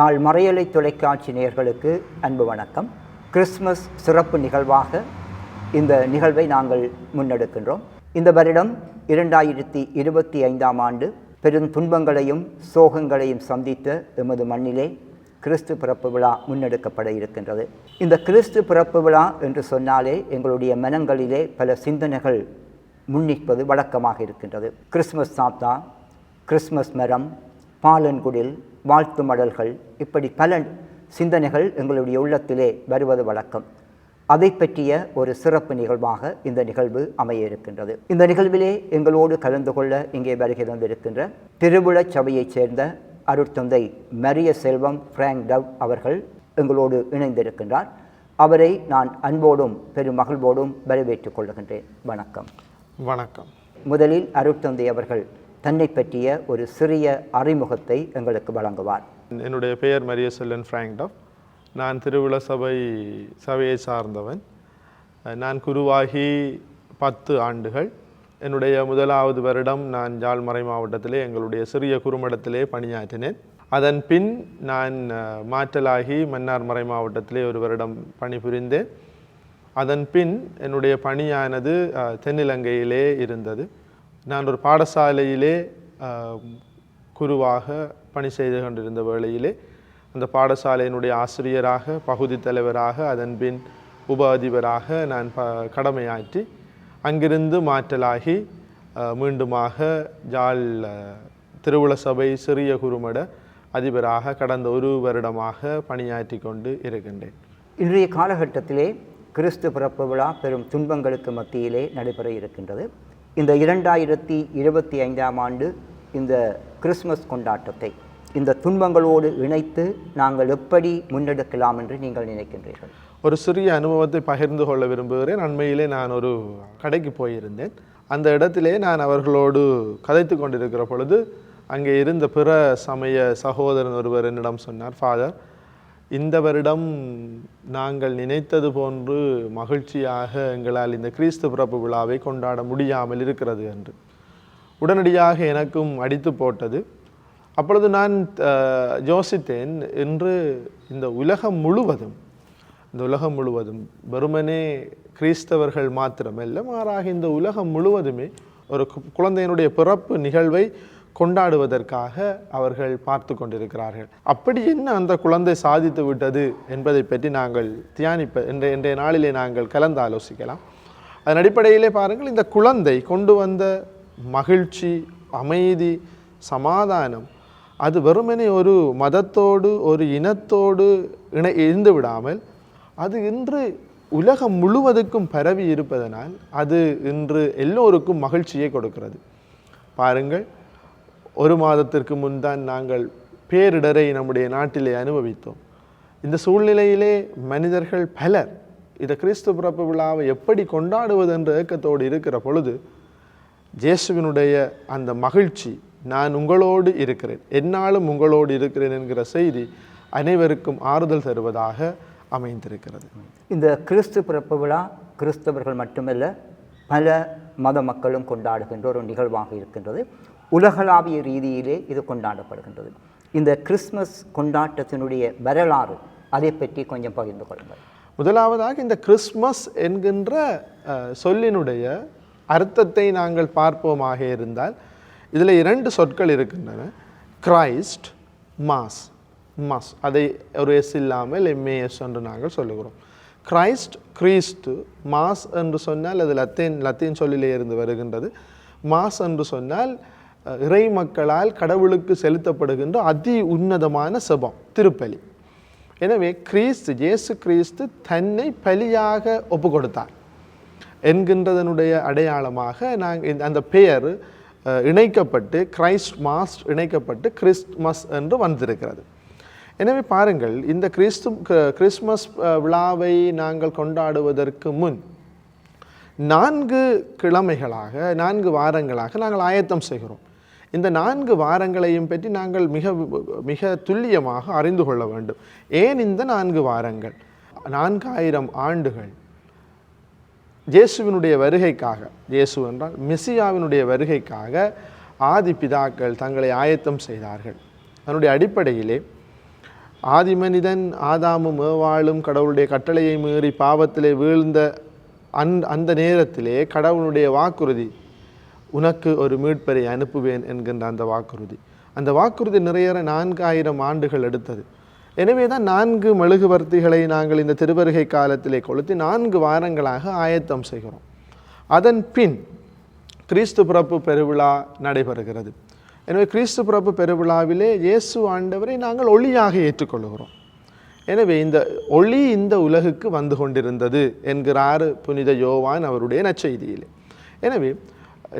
யாழ் மறையலை தொலைக்காட்சி நேயர்களுக்கு அன்பு வணக்கம். கிறிஸ்மஸ் சிறப்பு நிகழ்வாக இந்த நிகழ்வை நாங்கள் முன்னெடுக்கின்றோம். இந்த வருடம் 2025ஆம் ஆண்டு பெரும் துன்பங்களையும் சோகங்களையும் சந்தித்த எமது மண்ணிலே கிறிஸ்து பிறப்பு விழா முன்னெடுக்கப்பட இருக்கின்றது. இந்த கிறிஸ்து பிறப்பு விழா என்று சொன்னாலே எங்களுடைய மனங்களிலே பல சிந்தனைகள் முன்னிற்பது வழக்கமாக இருக்கின்றது. கிறிஸ்மஸ் தாத்தா, கிறிஸ்மஸ் மரம், பாலன்குடில், வாழ்த்து மடல்கள், இப்படி பல சிந்தனைகள் எங்களுடைய உள்ளத்திலே வருவது வழக்கம். அதை பற்றிய ஒரு சிறப்பு நிகழ்வாக இந்த நிகழ்வு அமைய இருக்கின்றது. இந்த நிகழ்விலே எங்களோடு கலந்து கொள்ள இங்கே வருகை தந்திருக்கின்ற திருவுள சபையைச் சேர்ந்த அருட்தந்தை மரிய செல்வம் பிராங்க் டவ் அவர்கள் எங்களோடு இணைந்திருக்கின்றார். அவரை நான் அன்போடும் பெரும் மகிழ்வோடும் வரவேற்றுக் கொள்கின்றேன். வணக்கம். வணக்கம். முதலில் அருட்தந்தை அவர்கள் தன்னை பற்றிய ஒரு சிறிய அறிமுகத்தை எங்களுக்கு வழங்குவார். என்னுடைய பெயர் மரிய செல்வன் பிராங்க் டவ். நான் திருவுள சபையை சார்ந்தவன். நான் குருவாகி 10 ஆண்டுகள். என்னுடைய முதலாவது வருடம் நான் யாழ் மறை மாவட்டத்திலே எங்களுடைய சிறிய குறுமடத்திலே பணியாற்றினேன். அதன் பின் நான் மாற்றலாகி மன்னார் மறை மாவட்டத்திலே ஒரு வருடம் பணிபுரிந்தேன். அதன் பின் என்னுடைய பணியானது தென்னிலங்கையிலே இருந்தது. நான் ஒரு பாடசாலையிலே குருவாக பணி செய்து கொண்டிருந்த வேளையிலே அந்த பாடசாலையினுடைய ஆசிரியராக, பகுதி தலைவராக, அதன் பின் உப அதிபராக நான் கடமையாற்றி அங்கிருந்து மாற்றலாகி மீண்டுமாக யாழ் திருவுள சபை சிறிய குறுமட அதிபராக கடந்த ஒரு வருடமாக பணியாற்றி கொண்டு இருக்கின்றேன். இன்றைய காலகட்டத்திலே கிறிஸ்து பிறப்பு விழா பெரும் துன்பங்களுக்கு மத்தியிலே நடைபெற இருக்கின்றது. இந்த 2025ஆம் ஆண்டு இந்த கிறிஸ்மஸ் கொண்டாட்டத்தை இந்த துன்பங்களோடு இணைத்து நாங்கள் எப்படி முன்னெடுக்கலாம் என்று நீங்கள் நினைக்கின்றீர்கள்? ஒரு சிறிய அனுபவத்தை பகிர்ந்து கொள்ள விரும்புகிறேன். அண்மையிலே நான் ஒரு கடைக்கு போயிருந்தேன். அந்த இடத்திலே நான் அவர்களோடு கதைத்து கொண்டிருக்கிற பொழுது அங்கே இருந்த பிற சமய சகோதரன் ஒருவர் என்னிடம் சொன்னார், ஃபாதர், இந்த வருடம் நாங்கள் நினைத்தது போன்று மகிழ்ச்சியாக எங்களால் இந்த கிறிஸ்து பிறப்பு விழாவை கொண்டாட முடியாமல் இருக்கிறது என்று. உடனடியாக எனக்கும் அடித்து போட்டது. அப்பொழுது நான் யோசித்தேன், இன்று இந்த உலகம் முழுவதும் வெறுமனே கிறிஸ்தவர்கள் மாத்திரமல்ல, மாறாக இந்த உலகம் முழுவதுமே ஒரு குழந்தையினுடைய பிறப்பு நிகழ்வை கொண்டாடுவதற்காக அவர்கள் பார்த்து கொண்டிருக்கிறார்கள். அப்படி என்ன அந்த குழந்தை சாதித்து விட்டது என்பதை பற்றி நாங்கள் இன்றைய நாளிலே நாங்கள் கலந்து ஆலோசிக்கலாம். அதன் அடிப்படையிலே பாருங்கள், இந்த குழந்தை கொண்டு வந்த மகிழ்ச்சி, அமைதி, சமாதானம், அது வெறுமனே ஒரு மதத்தோடு ஒரு இனத்தோடு இருந்து விடாமல் அது இன்று உலகம் முழுவதுக்கும் பரவி இருப்பதனால் அது இன்று எல்லோருக்கும் மகிழ்ச்சியை கொடுக்கிறது. பாருங்கள், ஒரு மாதத்திற்கு முன்தான் நாங்கள் பேரிடரை நம்முடைய நாட்டிலே அனுபவித்தோம். இந்த சூழ்நிலையிலே மனிதர்கள் பலர் இந்த கிறிஸ்து பிறப்பு விழாவை எப்படி கொண்டாடுவது என்ற ஏக்கத்தோடு இருக்கிற பொழுது இயேசுவினுடைய அந்த மகிழ்ச்சி, நான் உங்களோடு இருக்கிறேன், என்னாலும் உங்களோடு இருக்கிறேன் என்கிற செய்தி அனைவருக்கும் ஆறுதல் தருவதாக அமைந்திருக்கிறது. இந்த கிறிஸ்து பிறப்பு விழா கிறிஸ்தவர்கள் மட்டுமல்ல, பல மத மக்களும் கொண்டாடுகின்ற ஒரு நிகழ்வாக இருக்கின்றது. உலகளாவிய ரீதியிலே இது கொண்டாடப்படுகின்றது. இந்த கிறிஸ்மஸ் கொண்டாட்டத்தினுடைய வரலாறு, அதை பற்றி கொஞ்சம் பகிர்ந்து கொள்ளுங்கள். முதலாவதாக இந்த கிறிஸ்மஸ் என்கின்ற சொல்லினுடைய அர்த்தத்தை நாங்கள் பார்ப்போமாக இருந்தால் இதில் 2 சொற்கள் இருக்கின்றன. Christ, mass. அதை ஒரு எஸ் இல்லாமல் எம்ஏஎஸ் என்று நாங்கள் சொல்லுகிறோம். கிரைஸ்ட், கிறிஸ்து. மாஸ் என்று சொன்னால் அது லத்தீன் சொல்லிலே இருந்து வருகின்றது. மாஸ் என்று சொன்னால் இறை மக்களால் கடவுளுக்கு செலுத்தப்படுகின்ற அதி உன்னதமான செபம், திருப்பலி. எனவே இயேசு கிறிஸ்து தன்னை பலியாக ஒப்பு கொடுத்தார் என்கின்றதனுடைய அடையாளமாக நாங்கள் அந்த பெயர் இணைக்கப்பட்டு கிரைஸ்ட் மாஸ் இணைக்கப்பட்டு கிறிஸ்மஸ் என்று வந்திருக்கிறது. எனவே பாருங்கள், இந்த கிறிஸ்மஸ் விழாவை நாங்கள் கொண்டாடுவதற்கு முன் 4 கிழமைகளாக 4 வாரங்களாக நாங்கள் ஆயத்தம் செய்கிறோம். இந்த 4 வாரங்களையும் பற்றி நாங்கள் மிக மிக துல்லியமாக அறிந்து கொள்ள வேண்டும். ஏன் இந்த 4 வாரங்கள்? 4000 ஆண்டுகள் இயேசுவினுடைய வருகைக்காக, இயேசு என்றால் மெசியாவினுடைய வருகைக்காக ஆதி பிதாக்கள் தங்களை ஆயத்தம் செய்தார்கள். அதனுடைய அடிப்படையிலே ஆதிமனிதன் ஆதாமும் ஏவாளும் கடவுளுடைய கட்டளையை மீறி பாவத்திலே வீழ்ந்த அந்த நேரத்திலே கடவுளுடைய வாக்குறுதி, உனக்கு ஒரு மீட்பரை அனுப்புவேன் என்கின்ற அந்த வாக்குறுதி நிறைவேற 4000 ஆண்டுகள் எடுத்தது. எனவே தான் 4 மெழுகுவர்த்திகளை நாங்கள் இந்த திருவருகை காலத்திலே கொளுத்தி 4 வாரங்களாக ஆயத்தம் செய்கிறோம். அதன் பின் கிறிஸ்து பிறப்பு பெருவிழா நடைபெறுகிறது. எனவே கிறிஸ்து பிறப்பு பெருவிழாவிலே இயேசு ஆண்டவரை நாங்கள் ஒளியாக ஏற்றுக்கொள்கிறோம். எனவே இந்த ஒளி இந்த உலகுக்கு வந்து கொண்டிருந்தது என்கிறார் புனித யோவான் அவருடைய நற்செய்தியிலே. எனவே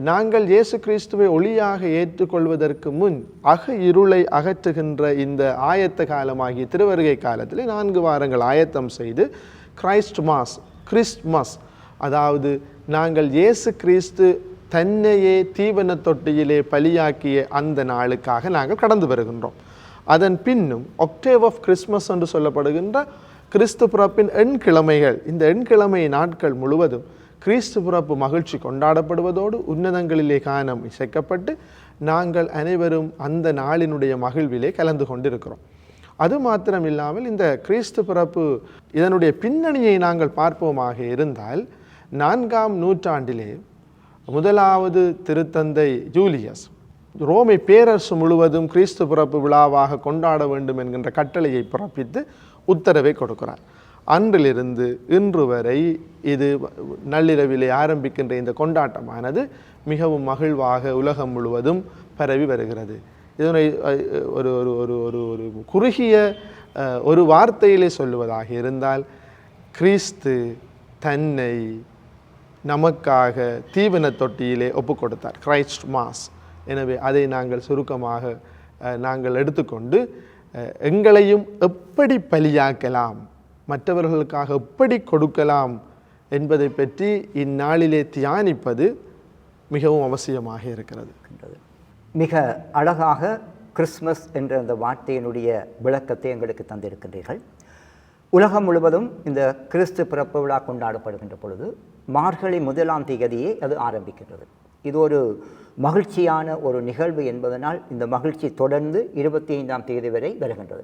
நாங்கள் இயேசு கிறிஸ்துவை ஒளியாக ஏற்றுக்கொள்வதற்கு முன் இருளை அகற்றுகின்ற இந்த ஆயத்த காலமாகிய திருவருகை காலத்தில் 4 வாரங்கள் ஆயத்தம் செய்து கிறிஸ்ட்மஸ், அதாவது நாங்கள் இயேசு கிறிஸ்து தன்னையே தீவன தொட்டியிலே பலியாக்கிய அந்த நாளுக்காக நாங்கள் கடந்து வருகின்றோம். அதன் பின்னும் ஒக்டேவ் ஆஃப் கிறிஸ்மஸ் என்று சொல்லப்படுகின்ற கிறிஸ்து பிறப்பின் எண்கிழமைகள், இந்த எண்கிழமை நாட்கள் முழுவதும் கிறிஸ்து பிறப்பு மகிழ்ச்சி கொண்டாடப்படுவதோடு உன்னதங்களிலே கானம் இசைக்கப்பட்டு நாங்கள் அனைவரும் அந்த நாளினுடைய மகிழ்விலே கலந்து கொண்டிருக்கிறோம். அது மாத்திரம் இல்லாமல் இந்த கிறிஸ்து பிறப்பு இதனுடைய பின்னணியை நாங்கள் பார்ப்போமாக இருந்தால் 4ஆம் நூற்றாண்டிலே முதலாவது திருத்தந்தை ஜூலியஸ் ரோமை பேரரசு முழுவதும் கிறிஸ்து பிறப்பு விழாவாக கொண்டாட வேண்டும் என்கின்ற கட்டளையை பிறப்பித்து உத்தரவை கொடுக்கிறார். அன்றிலிருந்து இன்று வரை இது நள்ளிரவிலே ஆரம்பிக்கின்ற இந்த கொண்டாட்டமானது மிகவும் மகிழ்வாக உலகம் முழுவதும் பரவி வருகிறது. இதனை ஒரு ஒரு ஒரு ஒரு ஒரு குறுகிய ஒரு வார்த்தையிலே சொல்லுவதாக இருந்தால், கிறிஸ்து தன்னை நமக்காக தீவன தொட்டியிலே ஒப்பு கொடுத்தார், கிரைஸ்ட் மாஸ். எனவே அதை நாங்கள் சுருக்கமாக நாங்கள் எடுத்துக்கொண்டு எங்களையும் எப்படி பலியாக்கலாம், மற்றவர்களுக்காக எப்படி கொடுக்கலாம் என்பதை பற்றி இந்நாளிலே தியானிப்பது மிகவும் அவசியமாக இருக்கிறது. மிக அழகாக கிறிஸ்மஸ் என்ற அந்த வார்த்தையினுடைய விளக்கத்தை எங்களுக்கு தந்திருக்கின்றீர்கள். உலகம் முழுவதும் இந்த கிறிஸ்து பிறப்பு விழா கொண்டாடப்படுகின்ற பொழுது மார்கழி 1ஆம் தேதியே அது ஆரம்பிக்கின்றது. இது ஒரு மகிழ்ச்சியான ஒரு நிகழ்வு என்பதனால் இந்த மகிழ்ச்சி தொடர்ந்து 25ஆம் தேதி வரை வருகின்றது.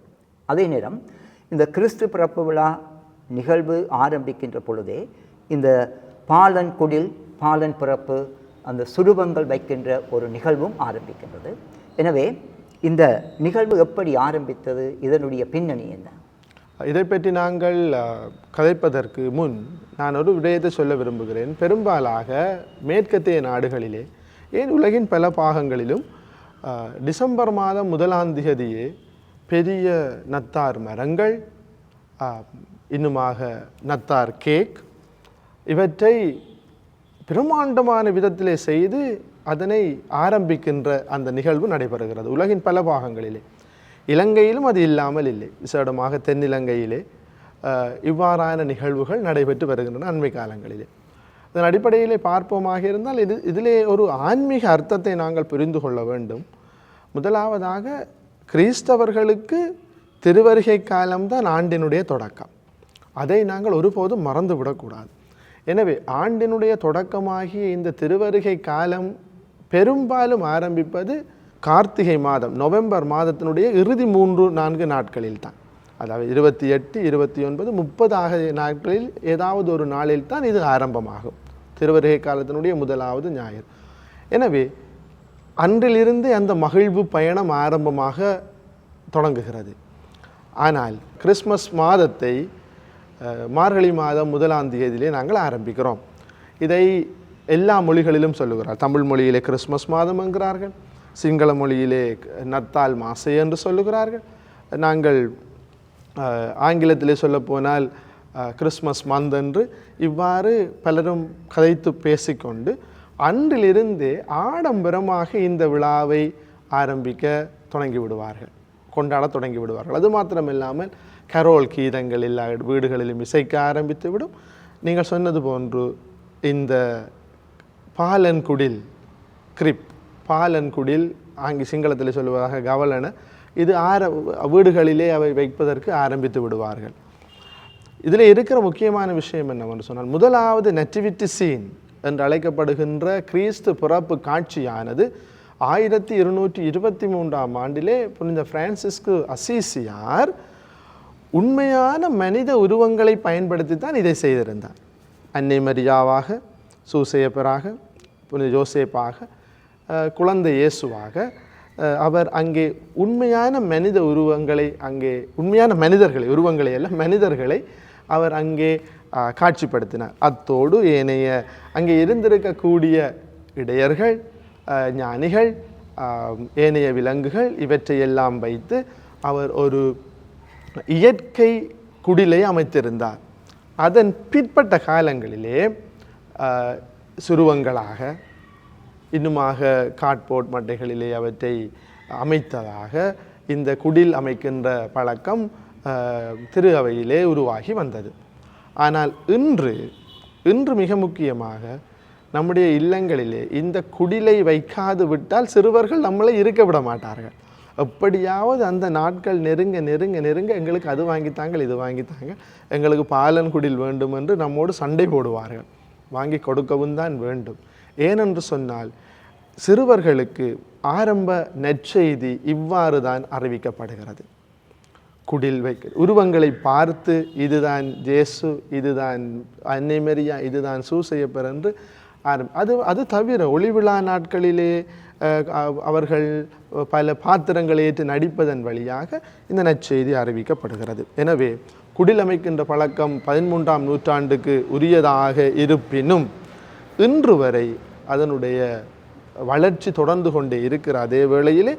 அதே நேரம் இந்த கிறிஸ்து பிறப்பு விழா நிகழ்வு ஆரம்பிக்கின்ற பொழுதே இந்த பாலன் குடில், பாலன் பிறப்பு, அந்த சுரூபங்கள் வைக்கின்ற ஒரு நிகழ்வும் ஆரம்பிக்கின்றது. எனவே இந்த நிகழ்வு எப்படி ஆரம்பித்தது, இதனுடைய பின்னணி என்ன? இதை பற்றி நாங்கள் கதைப்பதற்கு முன் நான் ஒரு விடயத்தை சொல்ல விரும்புகிறேன். பெரும்பாலாக மேற்கத்திய நாடுகளிலே, ஏன் உலகின் பல பாகங்களிலும் டிசம்பர் மாதம் 1ஆம் தேதியே பெரிய நத்தார் மரங்கள், இன்னுமாக நத்தார் கேக், இவற்றை பிரம்மாண்டமான விதத்திலே செய்து அதனை ஆரம்பிக்கின்ற அந்த நிகழ்வு நடைபெறுகிறது உலகின் பல பாகங்களிலே. இலங்கையிலும் அது இல்லாமல் இல்லை. விசேடமாக தென்னிலங்கையிலே இவ்வாறான நிகழ்வுகள் நடைபெற்று வருகின்றன அண்மை காலங்களிலே. அதன் அடிப்படையிலே பார்ப்போமாக இருந்தால் இதிலே ஒரு ஆன்மீக அர்த்தத்தை நாங்கள் புரிந்து கொள்ள வேண்டும். முதலாவதாக கிறிஸ்தவர்களுக்கு திருவருகை காலம்தான் ஆண்டினுடைய தொடக்கம். அதை நாங்கள் ஒருபோதும் மறந்து விடக்கூடாது. எனவே ஆண்டினுடைய தொடக்கமாகிய இந்த திருவருகை காலம் பெரும்பாலும் ஆரம்பிப்பது கார்த்திகை மாதம், நவம்பர் மாதத்தினுடைய இறுதி 3-4 நாட்களில் தான். அதாவது 28, 29, 30 ஆகிய நாட்களில் ஏதாவது ஒரு நாளில் தான் இது ஆரம்பமாகும், திருவருகை காலத்தினுடைய முதலாவது ஞாயிறு. எனவே அன்றிலிருந்து அந்த மகிழ்வு பயணம் ஆரம்பமாக தொடங்குகிறது. ஆனால் கிறிஸ்மஸ் மாதத்தை மார்கழி மாதம் 1ஆம் தேதியிலே நாங்கள் ஆரம்பிக்கிறோம். இதை எல்லா மொழிகளிலும் சொல்லுகிறார். தமிழ் மொழியிலே கிறிஸ்மஸ் மாதம் என்கிறார்கள், சிங்கள மொழியிலே நத்தால் மாசை என்று சொல்லுகிறார்கள். நாங்கள் ஆங்கிலத்திலே சொல்லப்போனால் கிறிஸ்மஸ் மந்த் என்று இவ்வாறு பலரும் கதைத்து பேசிக்கொண்டு அன்றிலிருந்தே ஆடம்பரமாக இந்த விழாவை ஆரம்பிக்க தொடங்கி விடுவார்கள், கொண்டாட தொடங்கி விடுவார்கள். அது மாத்திரமில்லாமல் கரோல் கீதங்கள் எல்லா வீடுகளிலும் இசைக்க ஆரம்பித்து விடும். நீங்கள் சொன்னது போன்று இந்த பாலன்குடில், பாலன்குடில் சிங்களத்தில் சொல்லுவதாக கவலன, இது வீடுகளிலே அவை வைப்பதற்கு ஆரம்பித்து விடுவார்கள். இதில் இருக்கிற முக்கியமான விஷயம் என்னவென்று சொன்னால், முதலாவது நெட்டிவிட்டி சீன் என்று அழைக்கப்படுகின்ற கிறிஸ்து பிறப்பு காட்சியானது 1223ஆம் ஆண்டிலே புனித பிரான்சிஸ்கு அசீசியார் உண்மையான மனித உருவங்களை பயன்படுத்தி தான் இதை செய்திருந்தார். அன்னை மரியாவாக, சூசையப்பராக, புனித ஜோசேப்பாக, குழந்தை இயேசுவாக அவர் அங்கே உண்மையான மனித உருவங்களை, அங்கே உண்மையான மனிதர்களை, உருவங்களை அல்ல மனிதர்களை அவர் அங்கே காட்சிப்படுத்தினார். அத்தோடு ஏனைய அங்கே இருந்திருக்கக்கூடிய இடையர்கள், ஞானிகள், ஏனைய விலங்குகள் இவற்றையெல்லாம் வைத்து அவர் ஒரு இயற்கை குடிலை அமைத்திருந்தார். அதன் பிற்பட்ட காலங்களிலே சுருவங்களாக, இன்னுமாக கார்ட்போர்ட் மட்டைகளிலே அவற்றை அமைத்ததாக இந்த குடில் அமைக்கின்ற பழக்கம் திரு அவையிலே உருவாகி வந்தது. ஆனால் இன்று மிக முக்கியமாக நம்முடைய இல்லங்களிலே இந்த குடிலை வைக்காது விட்டால் சிறுவர்கள் நம்மளை இருக்க விட மாட்டார்கள். எப்படியாவது அந்த நாட்கள் நெருங்க நெருங்க நெருங்க எங்களுக்கு அது வாங்கித்தாங்க, இது வாங்கித்தாங்க, எங்களுக்கு பாலன் குடில் வேண்டும் என்று நம்மோடு சண்டை போடுவார்கள். வாங்கி கொடுக்கவும் தான் வேண்டும். ஏனென்று சொன்னால் சிறுவர்களுக்கு ஆரம்ப நற்செய்தி இவ்வாறு தான் அறிவிக்கப்படுகிறது. குடில் வைக்க உருவங்களை பார்த்து இதுதான் ஜேசு, இதுதான் அன்னை மரியா, இதுதான் சூசையப்பர் என்று அது தவிர ஒளிவிழா நாட்களிலே அவர்கள் பல பாத்திரங்களை ஏற்று நடிப்பதன் வழியாக இந்த நற்செய்தி அறிவிக்கப்படுகிறது. எனவே குடில் அமைக்கின்ற பழக்கம் 13ஆம் நூற்றாண்டுக்கு உரியதாக இருப்பினும் இன்று வரை அதனுடைய வளர்ச்சி தொடர்ந்து கொண்டே இருக்கிற அதே வேளையிலே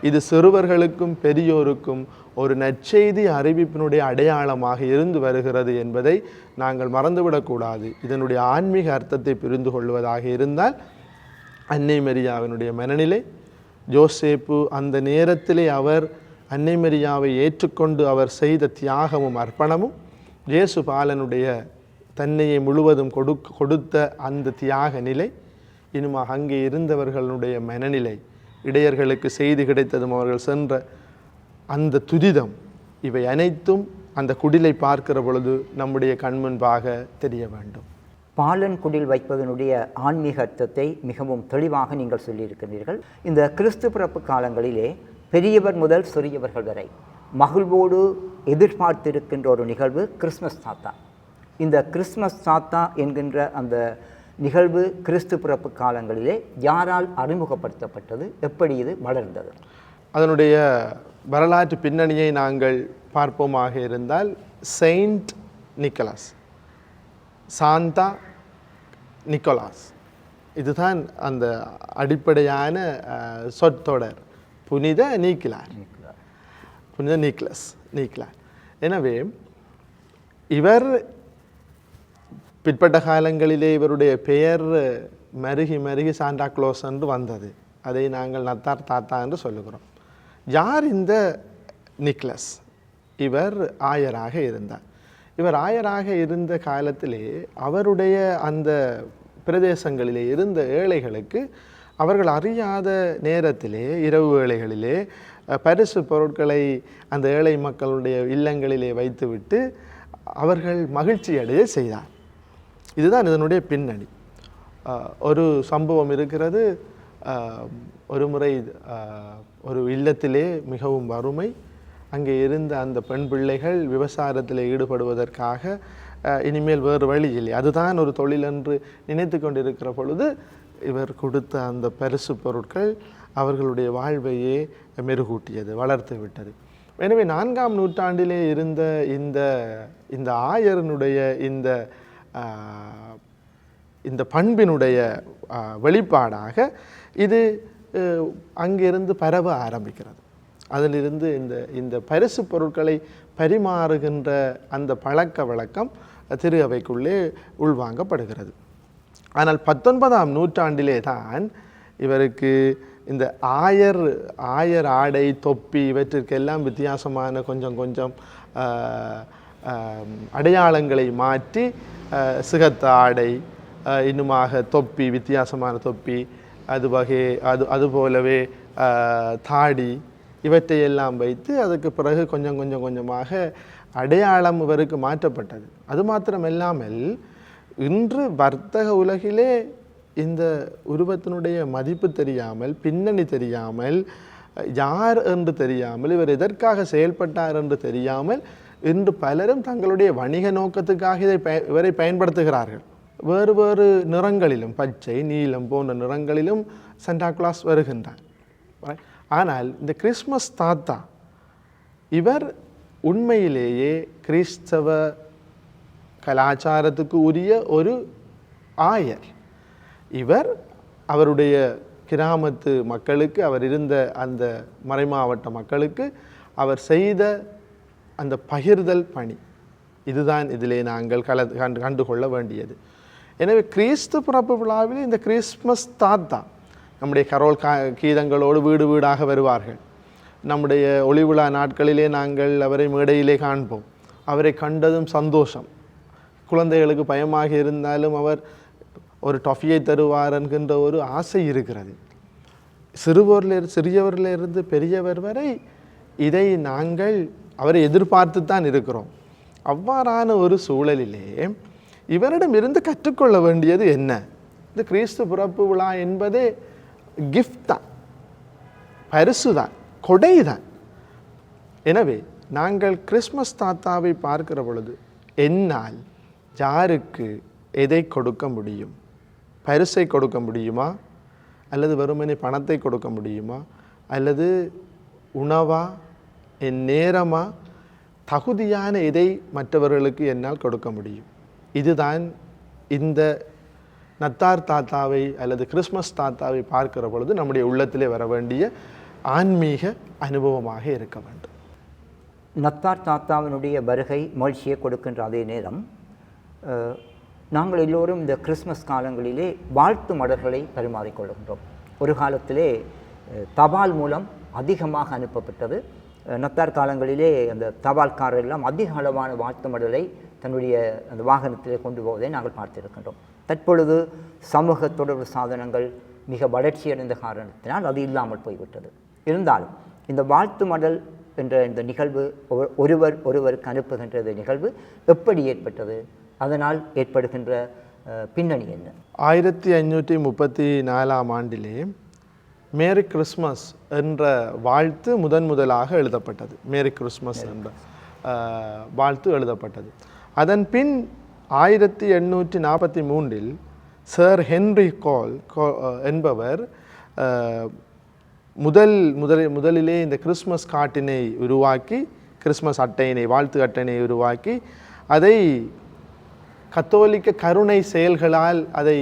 இது சிறுவர்களுக்கும் பெரியோருக்கும் ஒரு நற்செய்தி அறிவிப்பினுடைய அடையாளமாக இருந்து வருகிறது என்பதை நாங்கள் மறந்துவிடக்கூடாது. இதனுடைய ஆன்மீக அர்த்தத்தை புரிந்து கொள்வதாக இருந்தால் அன்னை மரியாவினுடைய மனநிலை, ஜோசேப்பு அந்த நேரத்திலே அவர் அன்னை மரியாவை ஏற்றுக்கொண்டு அவர் செய்த தியாகமும் அர்ப்பணமும், இயேசு பாலனுடைய தன்னையை முழுவதும் கொடுத்த அந்த தியாக நிலை, இனிமே அங்கே இருந்தவர்களுடைய மனநிலை, இடையர்களுக்கு செய்தி கிடைத்ததும் அவர்கள் சென்ற அந்த துரிதம், இவை அனைத்தும் அந்த குடிலை பார்க்கிற பொழுது நம்முடைய கண்முன்பாக தெரிய வேண்டும். பாலன் குடில் வைப்பதனுடைய ஆன்மீக அர்த்தத்தை மிகவும் தெளிவாக நீங்கள் சொல்லியிருக்கிறீர்கள். இந்த கிறிஸ்து பிறப்பு காலங்களிலே பெரியவர் முதல் சிறியவர்கள் வரை மகிழ்வோடு எதிர்பார்த்திருக்கின்ற ஒரு நிகழ்வு கிறிஸ்மஸ் தாத்தா. இந்த கிறிஸ்மஸ் தாத்தா என்கின்ற அந்த நிகழ்வு கிறிஸ்து பிறப்பு காலங்களிலே யாரால் அறிமுகப்படுத்தப்பட்டது, எப்படி இது வளர்ந்தது? அதனுடைய வரலாற்று பின்னணியை நாங்கள் பார்ப்போமாக இருந்தால் செயின்ட் நிக்கோலாஸ், சாந்தா நிக்கோலாஸ், இதுதான் அந்த அடிப்படையான சொற்றொடர். புனித நீக்கிலார், புனித நீக்கிலார். எனவே இவர் பிற்பட்ட காலங்களிலே இவருடைய பெயர் மருகி மருகி சாண்டா க்ளோஸ் என்று வந்தது. அதை நாங்கள் நத்தார் தாத்தா என்று சொல்லுகிறோம். யார் இந்த நிக்லஸ்? இவர் ஆயராக இருந்தார். இவர் ஆயராக இருந்த காலத்திலே அவருடைய அந்த பிரதேசங்களிலே இருந்த ஏழைகளுக்கு அவர்கள் அறியாத நேரத்திலே இரவு வேளைகளிலே பரிசு பொருட்களை அந்த ஏழை மக்களுடைய இல்லங்களிலே வைத்துவிட்டு அவர்கள் மகிழ்ச்சி அடைய செய்தார். இதுதான் இதனுடைய பின்னணி. ஒரு சம்பவம் இருக்கிறது. ஒரு முறை ஒரு இல்லத்திலே மிகவும் வறுமை, அங்கே இருந்த அந்த பெண் பிள்ளைகள் விவசாயத்தில் ஈடுபடுவதற்காக இனிமேல் வேறு வழி இல்லை, அதுதான் ஒரு தொழில் என்று நினைத்து கொண்டிருக்கிற பொழுது இவர் கொடுத்த அந்த பரிசு பொருட்கள் அவர்களுடைய வாழ்வையே மெருகூட்டியது, வளர்த்து விட்டது. எனவே 4ஆம் நூற்றாண்டிலே இருந்த இந்த ஆயரனுடைய இந்த பண்பினுடைய வெளிப்பாடாக இது அங்கிருந்து பரவ ஆரம்பிக்கிறது. அதிலிருந்து இந்த பரிசு பொருட்களை பரிமாறுகின்ற அந்த பழக்க வழக்கம் திரு அவைக்குள்ளே உள்வாங்கப்படுகிறது. ஆனால் 19ஆம் நூற்றாண்டிலே தான் இவருக்கு இந்த ஆயர் ஆடை, தொப்பி இவற்றிற்கெல்லாம் வித்தியாசமான கொஞ்சம் அடையாளங்களை மாற்றி சிகத்த ஆடை, இன்னுமாக தொப்பி, வித்தியாசமான தொப்பி, அதுபோலவே தாடி இவற்றையெல்லாம் வைத்து அதுக்கு பிறகு கொஞ்சமாக அடையாளம் இவருக்கு மாற்றப்பட்டது. அது மாத்திரமில்லாமல் இன்று வர்த்தக உலகிலே இந்த உருவத்தினுடைய மதிப்பு தெரியாமல், பின்னணி தெரியாமல், யார் என்று தெரியாமல், இவர் எதற்காக செயல்பட்டார் என்று தெரியாமல் இன்று பலரும் தங்களுடைய வணிக நோக்கத்துக்காக இவரை பயன்படுத்துகிறார்கள். வேறு வேறு நிறங்களிலும், பச்சை, நீலம் போன்ற நிறங்களிலும் சாண்டா கிளாஸ் வருகின்றார். ஆனால் இந்த கிறிஸ்மஸ் தாத்தா இவர் உண்மையிலேயே கிறிஸ்தவ கலாச்சாரத்துக்கு உரிய ஒரு ஆயர். இவர் அவருடைய கிராமத்து மக்களுக்கு, அவர் இருந்த அந்த மறைமாவட்ட மக்களுக்கு அவர் செய்த அந்த பகிர்தல் பணி, இதுதான் இதிலே நாங்கள் கண்டுகொள்ள வேண்டியது. எனவே கிறிஸ்து பிறப்பு விழாவில் இந்த கிறிஸ்மஸ் தாத்தா நம்முடைய கரோல் கீதங்களோடு வீடு வீடாக வருவார்கள். நம்முடைய ஒளிவிழா நாட்களிலே நாங்கள் அவரை மேடையிலே காண்போம். அவரை கண்டதும் சந்தோஷம். குழந்தைகளுக்கு பயமாக இருந்தாலும் அவர் ஒரு டொஃபியை தருவார் என்கின்ற ஒரு ஆசை இருக்கிறது. சிறியவரிலிருந்து பெரியவர் வரை இதை நாங்கள் அவரை எதிர்பார்த்து தான் இருக்கிறோம். அவ்வாறான ஒரு சூழலிலே இவரிடம் இருந்து கற்றுக்கொள்ள வேண்டியது என்ன? இந்த கிறிஸ்து பிறப்பு விழா என்பதே கிஃப்ட் தான், பரிசு தான், கொடை தான். எனவே நாங்கள் கிறிஸ்மஸ் தாத்தாவை பார்க்கிற பொழுது என்னால் யாருக்கு எதை கொடுக்க முடியும்? பரிசை கொடுக்க முடியுமா? அல்லது வெறுமனே பணத்தை கொடுக்க முடியுமா? அல்லது உணவா, என் நேரமா, தகுதியான எதை மற்றவர்களுக்கு என்னால் கொடுக்க முடியும்? இதுதான் இந்த நத்தார் தாத்தாவை அல்லது கிறிஸ்மஸ் தாத்தாவை பார்க்கிற பொழுது நம்முடைய உள்ளத்திலே வர வேண்டிய ஆன்மீக அனுபவமாக இருக்க வேண்டும். நத்தார் தாத்தாவினுடைய வருகை மகிழ்ச்சியை கொடுக்கின்ற அதே நேரம் நாங்கள் எல்லோரும் இந்த கிறிஸ்மஸ் காலங்களிலே வாழ்த்து மடல்களை பரிமாறிக்கொள்கின்றோம். ஒரு காலத்திலே தபால் மூலம் அதிகமாக அனுப்பப்பட்டது. நத்தார் காலங்களிலே அந்த தபால்காரர் எல்லாம் அதிக அளவான வாழ்த்து மடலை தன்னுடைய அந்த வாகனத்திலே கொண்டு போவதை நாங்கள் பார்த்திருக்கின்றோம். தற்பொழுது சமூக தொடர்பு சாதனங்கள் மிக வளர்ச்சியடைந்த காரணத்தினால் அது இல்லாமல் போய்விட்டது. இருந்தாலும் இந்த வாழ்த்து மடல் என்ற இந்த நிகழ்வு, ஒருவருக்கு அனுப்புகின்ற நிகழ்வு எப்படி ஏற்பட்டது? அதனால் ஏற்படுகின்ற பின்னணி என்ன? 1534 ஆண்டிலே மேரி கிறிஸ்மஸ் என்ற வாழ்த்து முதலாக எழுதப்பட்டது. மேரி கிறிஸ்மஸ் என்ற வாழ்த்து எழுதப்பட்டது. அதன் பின் 1843 சர் ஹென்ரி கோல் என்பவர் முதலிலே இந்த கிறிஸ்மஸ் கார்டினை உருவாக்கி, கிறிஸ்மஸ் அட்டையினை, வாழ்த்து அட்டையினை உருவாக்கி அதை கத்தோலிக்க கருணை செயல்களால் அதை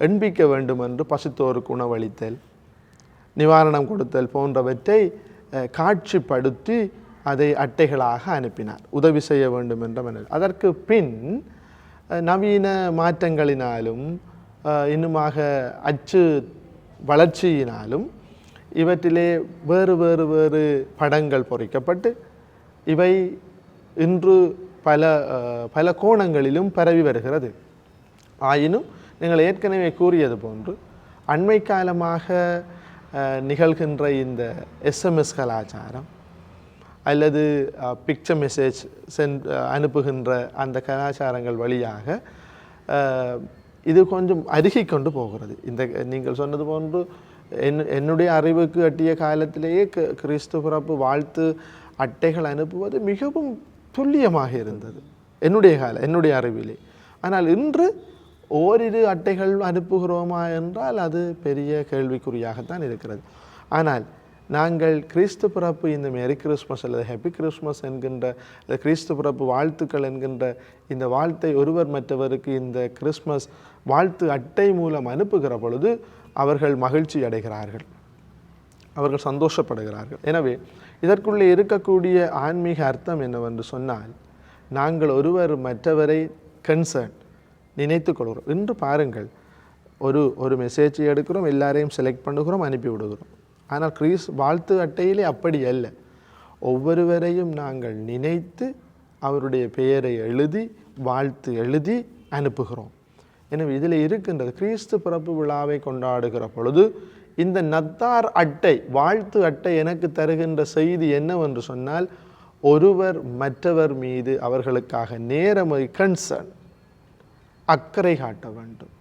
எண்பிக்க வேண்டும் என்று பசித்தோருக்கு உணவளித்தல், நிவாரணம் கொடுத்தல் போன்றவற்றை காட்சிப்படுத்தி அதை அட்டைகளாக அனுப்பினார், உதவி செய்ய வேண்டும் என்ற மனதில். அதற்கு பின் நவீன மாற்றங்களினாலும் இன்னுமாக அச்சு வளர்ச்சியினாலும் இவற்றிலே வேறு வேறு வேறு படங்கள் பொறிக்கப்பட்டு இவை இன்று பல கோணங்களிலும் பரவி வருகிறது. ஆயினும் நீங்கள் ஏற்கனவே கூறியது போன்று அண்மை காலமாக நிகழ்கின்ற இந்த எஸ்எம்எஸ் கலாச்சாரம் அல்லது பிக்சர் மெசேஜ் அனுப்புகின்ற அந்த கலாச்சாரங்கள் வழியாக இது கொஞ்சம் அருகி கொண்டு போகிறது. இந்த நீங்கள் சொன்னது போன்று என்னுடைய அறிவுக்கு எட்டிய காலத்திலேயே கிறிஸ்து பிறப்பு வாழ்த்து அட்டைகள் அனுப்புவது மிகவும் துல்லியமாக இருந்தது என்னுடைய அறிவிலே. ஆனால் இன்று ஓரிரு அட்டைகள் அனுப்புகிறோமா என்றால் அது பெரிய கேள்விக்குறியாகத்தான் இருக்கிறது. ஆனால் நாங்கள் கிறிஸ்து பிறப்பு, இந்த மேரி கிறிஸ்மஸ் அல்லது ஹாப்பி கிறிஸ்மஸ் என்கின்ற கிறிஸ்து பிறப்பு வாழ்த்துக்கள் என்கின்ற இந்த வாழ்த்தை ஒருவர் மற்றவருக்கு இந்த கிறிஸ்மஸ் வாழ்த்து அட்டை மூலம் அனுப்புகிற பொழுது அவர்கள் மகிழ்ச்சி அடைகிறார்கள், அவர்கள் சந்தோஷப்படுகிறார்கள். எனவே இதற்குள்ளே இருக்கக்கூடிய ஆன்மீக அர்த்தம் என்னவென்று சொன்னால், நாங்கள் ஒருவர் மற்றவரை நினைத்து கொள்கிறோம். இன்று பாருங்கள், ஒரு மெசேஜை எடுக்கிறோம், எல்லாரையும் செலக்ட் பண்ணுகிறோம், அனுப்பி விடுகிறோம். ஆனால் வாழ்த்து அட்டையிலே அப்படி அல்ல. ஒவ்வொருவரையும் நாங்கள் நினைத்து அவருடைய பெயரை எழுதி வாழ்த்து எழுதி அனுப்புகிறோம். எனவே இதில் இருக்கின்றது கிறிஸ்து பிறப்பு விழாவை கொண்டாடுகிற பொழுது இந்த நத்தார் அட்டை, வாழ்த்து அட்டை எனக்கு தருகின்ற செய்தி என்னவென்று சொன்னால், ஒருவர் மற்றவர் மீது அவர்களுக்காக நேரமை அக்கறை காட்ட வேண்டும்.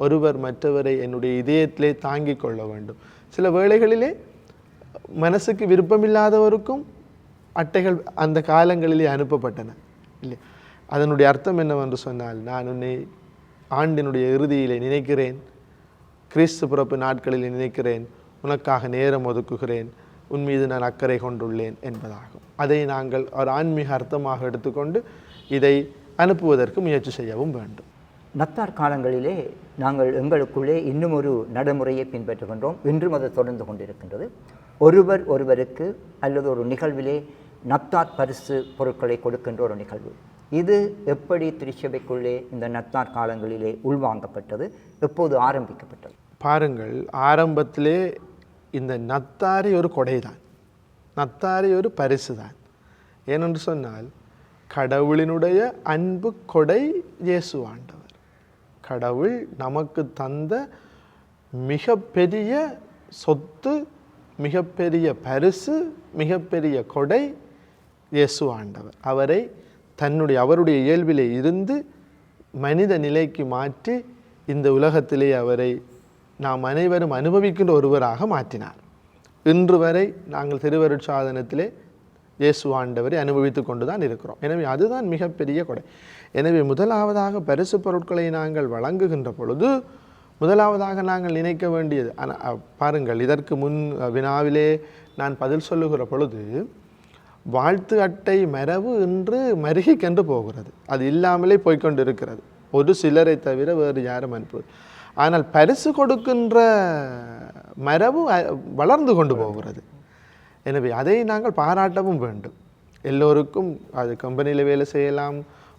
ஒருவர் மற்றவரை என்னுடைய இதயத்திலே தாங்கிக் கொள்ள வேண்டும். சில வேளைகளிலே மனசுக்கு விருப்பமில்லாதவருக்கும் அட்டைகள் அந்த காலங்களிலே அனுப்பப்பட்டன இல்லை. அதனுடைய அர்த்தம் என்னவென்று சொன்னால், நான் உன்னை ஆண்டினுடைய இறுதியிலே நினைக்கிறேன், கிறிஸ்து பிறப்பு நாட்களில் நினைக்கிறேன், உனக்காக நேரம் ஒதுக்குகிறேன், உன் மீது நான் அக்கறை கொண்டுள்ளேன் என்பதாகும். அதை நாங்கள் ஒரு ஆன்மீக அர்த்தமாக எடுத்துக்கொண்டு இதை அனுப்புவதற்கு முயற்சி செய்யவும் வேண்டும். நத்தார் காலங்களிலே நாங்கள் எங்களுக்குள்ளே இன்னும் ஒரு நடைமுறையை பின்பற்றுகின்றோம். இன்றும் அது தொடர்ந்து கொண்டிருக்கின்றது. ஒருவர் ஒருவருக்கு அல்லது ஒரு நிகழ்விலே நத்தார் பரிசு பொருட்களை கொடுக்கின்ற ஒரு நிகழ்வு. இது எப்படி திருச்சபைக்குள்ளே இந்த நத்தார் காலங்களிலே உள்வாங்கப்பட்டது, எப்போது ஆரம்பிக்கப்பட்டது? பாருங்கள், ஆரம்பத்திலே இந்த நத்தாரி ஒரு கொடைதான், நத்தாரி ஒரு பரிசு தான். ஏனென்று சொன்னால், கடவுளினுடைய அன்பு கொடை இயேசு ஆண்டவர். கடவுள் நமக்கு தந்த மிகப்பெரிய சொத்து, மிகப்பெரிய பரிசு, மிகப்பெரிய கொடை இயேசு ஆண்டவர். அவருடைய இயல்பிலே இருந்து மனித நிலைக்கு மாற்றி இந்த உலகத்திலே அவரை நாம் அனைவரும் அனுபவிக்கின்ற ஒருவராக மாற்றினார். இன்று வரை நாங்கள் திருவருட்சாதனத்திலே இயேசு ஆண்டவரை அனுபவித்து கொண்டு தான் இருக்கிறோம். எனவே அதுதான் மிகப்பெரிய கொடை. எனவே முதலாவதாக பரிசு பொருட்களை நாங்கள் வழங்குகின்ற பொழுது முதலாவதாக நாங்கள் நினைக்க வேண்டியது, பாருங்கள், இதற்கு முன் வினாவிலே நான் பதில் சொல்லுகிற பொழுது, வாழ்த்து அட்டை மரபு இன்று மருகிக்கென்று போகிறது. அது இல்லாமலே போய்கொண்டு இருக்கிறது, ஒரு சிலரை தவிர வேறு யாரும் அனுப்புவது. ஆனால் பரிசு கொடுக்கின்ற மரபு வளர்ந்து கொண்டு போகிறது. எனவே அதை நாங்கள் பாராட்டவும் வேண்டும். எல்லோருக்கும், அது கம்பெனியில் வேலை செய்யலாம்,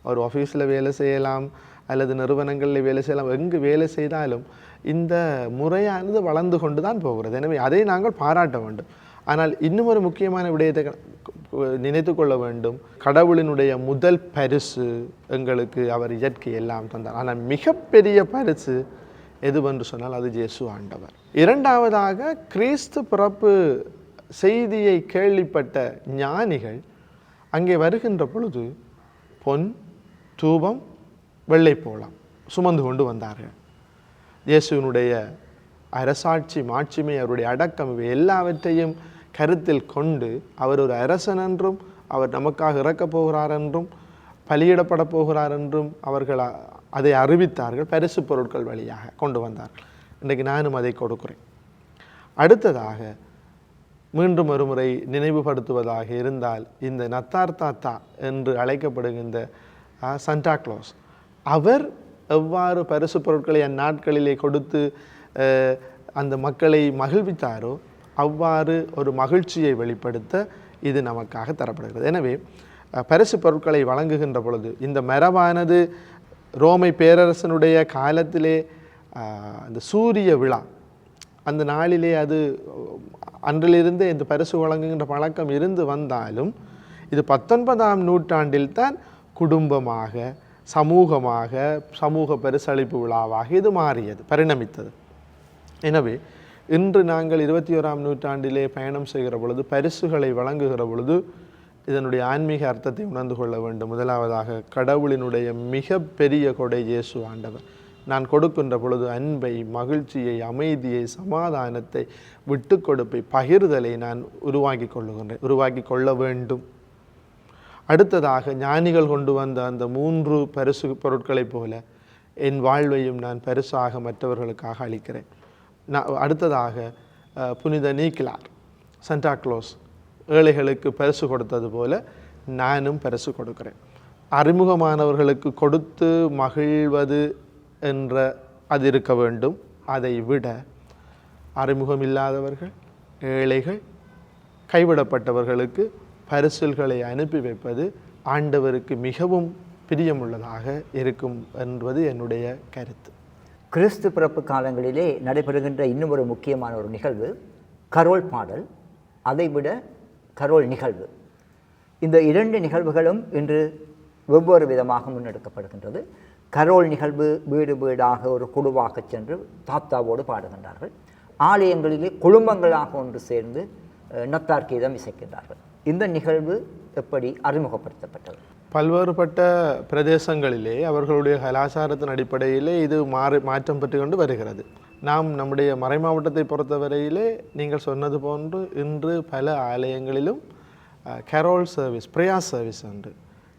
ஒரு ஆஃபீஸில் வேலை செய்யலாம், அல்லது நிறுவனங்களில் வேலை செய்யலாம், எங்கு வேலை செய்தாலும் இந்த முறையானது வளர்ந்து கொண்டு தான் போகிறது. எனவே அதை நாங்கள் பாராட்ட வேண்டும். ஆனால் இன்னும் ஒரு முக்கியமான விடயத்தை நினைத்து கொள்ள வேண்டும். கடவுளினுடைய முதல் பரிசு எங்களுக்கு அவர் இயற்கை எல்லாம் தந்தார். ஆனால் மிகப்பெரிய பரிசு எதுவென்று சொன்னால் அது இயேசு ஆண்டவர். இரண்டாவதாக, கிறிஸ்து பிறப்பு செய்தியை கேள்விப்பட்ட ஞானிகள் அங்கே வருகின்ற பொழுது பொன், தூபம், வெள்ளைப்போளம் சுமந்து கொண்டு வந்தார்கள். இயேசுவினுடைய அரசாட்சி, மாட்சிமை, அவருடைய அடக்கம், இவை எல்லாவற்றையும் கருத்தில் கொண்டு அவர் ஒரு அரசன் என்றும், அவர் நமக்காக இறக்கப் போகிறார் என்றும், பலியிடப்பட போகிறார் என்றும் அவர்கள் அதை அறிவித்தார்கள். பரிசு பொருட்கள் வழியாக கொண்டு வந்தார்கள். இன்றைக்கு நானும் அதை கொடுக்கிறேன். அடுத்ததாக, மீண்டும் ஒரு முறை நினைவுபடுத்துவதாக இருந்தால், இந்த நத்தார் தாத்தா என்று அழைக்கப்படுகின்ற சண்டா கிளாஸ், அவர் எவ்வாறு பரிசு பொருட்களை அந்நாட்களிலே கொடுத்து அந்த மக்களை மகிழ்வித்தாரோ அவ்வாறு ஒரு மகிழ்ச்சியை வெளிப்படுத்த இது நமக்காக தரப்படுகிறது. எனவே பரிசு பொருட்களை வழங்குகின்ற பொழுது இந்த மரபானது ரோமை பேரரசனுடைய காலத்திலே அந்த சூரிய விழா, அந்த நாளிலே அது அன்றிலிருந்து இந்த பரிசு வழங்குகின்ற பழக்கம் இருந்து வந்தாலும் இது 19ஆம் நூற்றாண்டில் தான் குடும்பமாக, சமூகமாக, சமூக பரிசளிப்பு விழாவாக இது மாறியது, பரிணமித்தது. எனவே இன்று நாங்கள் 21ஆம் நூற்றாண்டிலே பயணம் செய்கிற பொழுது, பரிசுகளை வழங்குகிற பொழுது இதனுடைய ஆன்மீக அர்த்தத்தை உணர்ந்து கொள்ள வேண்டும். முதலாவதாக, கடவுளினுடைய மிக பெரிய கொடை இயேசு ஆண்டவர். நான் கொடுக்கின்ற பொழுது அன்பை, மகிழ்ச்சியை, அமைதியை, சமாதானத்தை, விட்டு கொடுப்பை, பகிர்தலை நான் உருவாக்கி கொள்ள வேண்டும். அடுத்ததாக, ஞானிகள் கொண்டு வந்த அந்த 3 பரிசு பொருட்களைப் போல என் வாழ்வையும் நான் பரிசாக மற்றவர்களுக்காக அளிக்கிறேன். அடுத்ததாக, புனித நீக்கிலார், சண்டா கிளாஸ் ஏழைகளுக்கு பரிசு கொடுத்தது போல நானும் பரிசு கொடுக்கிறேன். அறிமுகமானவர்களுக்கு கொடுத்து மகிழ்வது என்ற அது இருக்க வேண்டும். அதை விட அறிமுகம் இல்லாதவர்கள், ஏழைகள், கைவிடப்பட்டவர்களுக்கு பரிசுகளை அனுப்பி வைப்பது ஆண்டவருக்கு மிகவும் பிரியமுள்ளதாக இருக்கும் என்பது என்னுடைய கருத்து. கிறிஸ்து பிறப்பு காலங்களிலே நடைபெறுகின்ற இன்னும் ஒரு முக்கியமான ஒரு நிகழ்வு கரோல் பாடல், அதைவிட கரோல் நிகழ்வு. இந்த 2 நிகழ்வுகளும் இன்று வெவ்வேறு விதமாக முன்னெடுக்கப்படுகின்றது. கரோல் நிகழ்வு வீடு வீடாக ஒரு குழுவாக சென்று தாத்தாவோடு பாடுகின்றார்கள். ஆலயங்களிலே குடும்பங்களாக ஒன்று சேர்ந்து நத்தார் கீதம் இசைக்கின்றார்கள். இந்த நிகழ்வு எப்படி அறிமுகப்படுத்தப்பட்டது? பல்வேறுபட்ட பிரதேசங்களிலே அவர்களுடைய கலாச்சாரத்தின் அடிப்படையிலே இது மாற்றம் பெற்று கொண்டு வருகிறது. நாம் நம்முடைய மறைமாவட்டத்தை பொறுத்தவரையிலே நீங்கள் சொன்னது போன்று இன்று பல ஆலயங்களிலும் கரோல் சர்வீஸ், பிரேயா சர்வீஸ் என்று,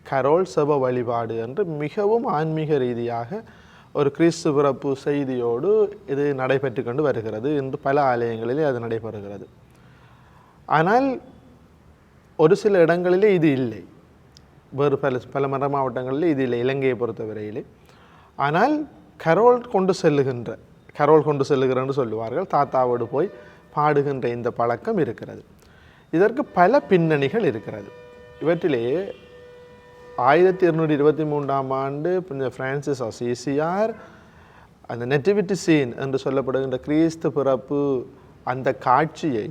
கரோல் செப வழிபாடு என்று மிகவும் ஆன்மீக ரீதியாக ஒரு கிறிஸ்து பிறப்பு செய்தியோடு இது நடைபெற்று கொண்டு வருகிறது. இன்று பல ஆலயங்களிலே அது நடைபெறுகிறது. ஆனால் ஒரு சில இடங்களிலே இது இல்லை, வேறு பல மர மாவட்டங்களில் இது இல்லை, இலங்கையை பொறுத்தவரையிலே. ஆனால் கரோல் கொண்டு செல்லுகிறன்னு சொல்லுவார்கள். தாத்தாவோடு போய் பாடுகின்ற இந்த பழக்கம் இருக்கிறது. இதற்கு பல பின்னணிகள் இருக்கிறது. இவற்றிலே 1223 பிரான்சிஸ் அசீசியார் அந்த நெட்டிவிட்டி சீன் என்று சொல்லப்படுகின்ற கிறிஸ்து பிறப்பு அந்த காட்சியை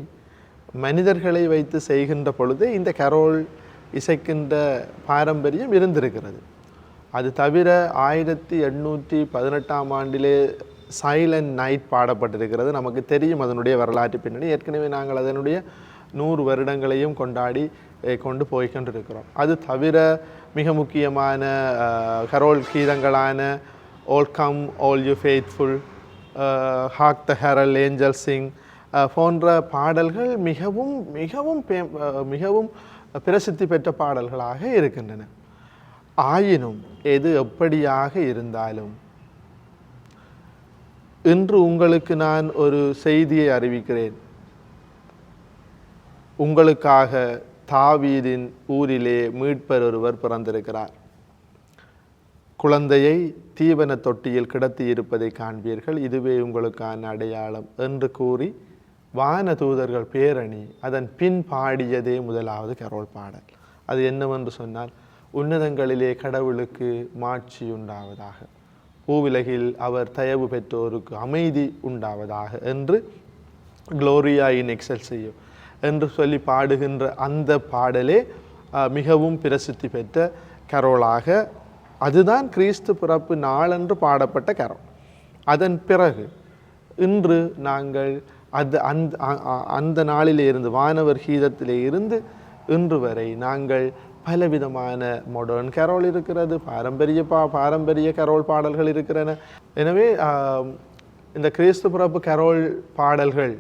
மனிதர்களை வைத்து செய்கின்ற பொழுது இந்த கரோல் இசைக்கின்ற பாரம்பரியம் இருந்திருக்கிறது. அது தவிர 1818 சைலண்ட் நைட் பாடப்பட்டிருக்கிறது. நமக்கு தெரியும் அதனுடைய வரலாற்று பின்னணி. ஏற்கனவே நாங்கள் அதனுடைய 100 வருடங்களையும் கொண்டு போய்கொண்டிருக்கிறோம். அது தவிர மிக முக்கியமான கரோல் கீதங்களான all come all you faithful, hark the herald, angel sing போன்ற பாடல்கள் மிகவும் மிகவும் மிகவும் பிரசித்தி பெற்ற பாடல்களாக இருக்கின்றன. ஆயினும் எது எப்படியாக இருந்தாலும் இன்று உங்களுக்கு நான் ஒரு செய்தியை அறிவிக்கிறேன். உங்களுக்காக தாவீதின் ஊரிலே மீட்பர் ஒருவர் பிறந்திருக்கிறார். குழந்தையை தீவன தொட்டியில் கிடத்தி இருப்பதை காண்பீர்கள், இதுவே உங்களுக்கான அடையாளம் என்று கூறி வான தூதர்கள் பேரணி அதன் பின் பாடியதே முதலாவது கரோல் பாடல். அது என்னவென்று சொன்னால், உன்னதங்களிலே கடவுளுக்கு மாட்சி உண்டாவதாக, பூவிலகில் அவர் தயவு பெற்றோருக்கு அமைதி உண்டாவதாக என்று க்ளோரியா இன் எக்ஸெல்சியோ என்று சொல்லி பாடுகின்ற அந்த பாடலே மிகவும் பிரசித்தி பெற்ற கரோலாக, அதுதான் கிறிஸ்து பிறப்பு நாளன்று பாடப்பட்ட கரோல். அதன் பிறகு இன்று நாங்கள் அந்த நாளிலே இருந்து, வானவர் கீதத்திலே இருந்து இன்று வரை நாங்கள் பலவிதமான மாடர்ன் கரோல் இருக்கிறது, பாரம்பரிய கரோல் பாடல்கள் இருக்கிறன. எனவே இந்த கிறிஸ்து பிறப்பு கரோல் பாடல்கள்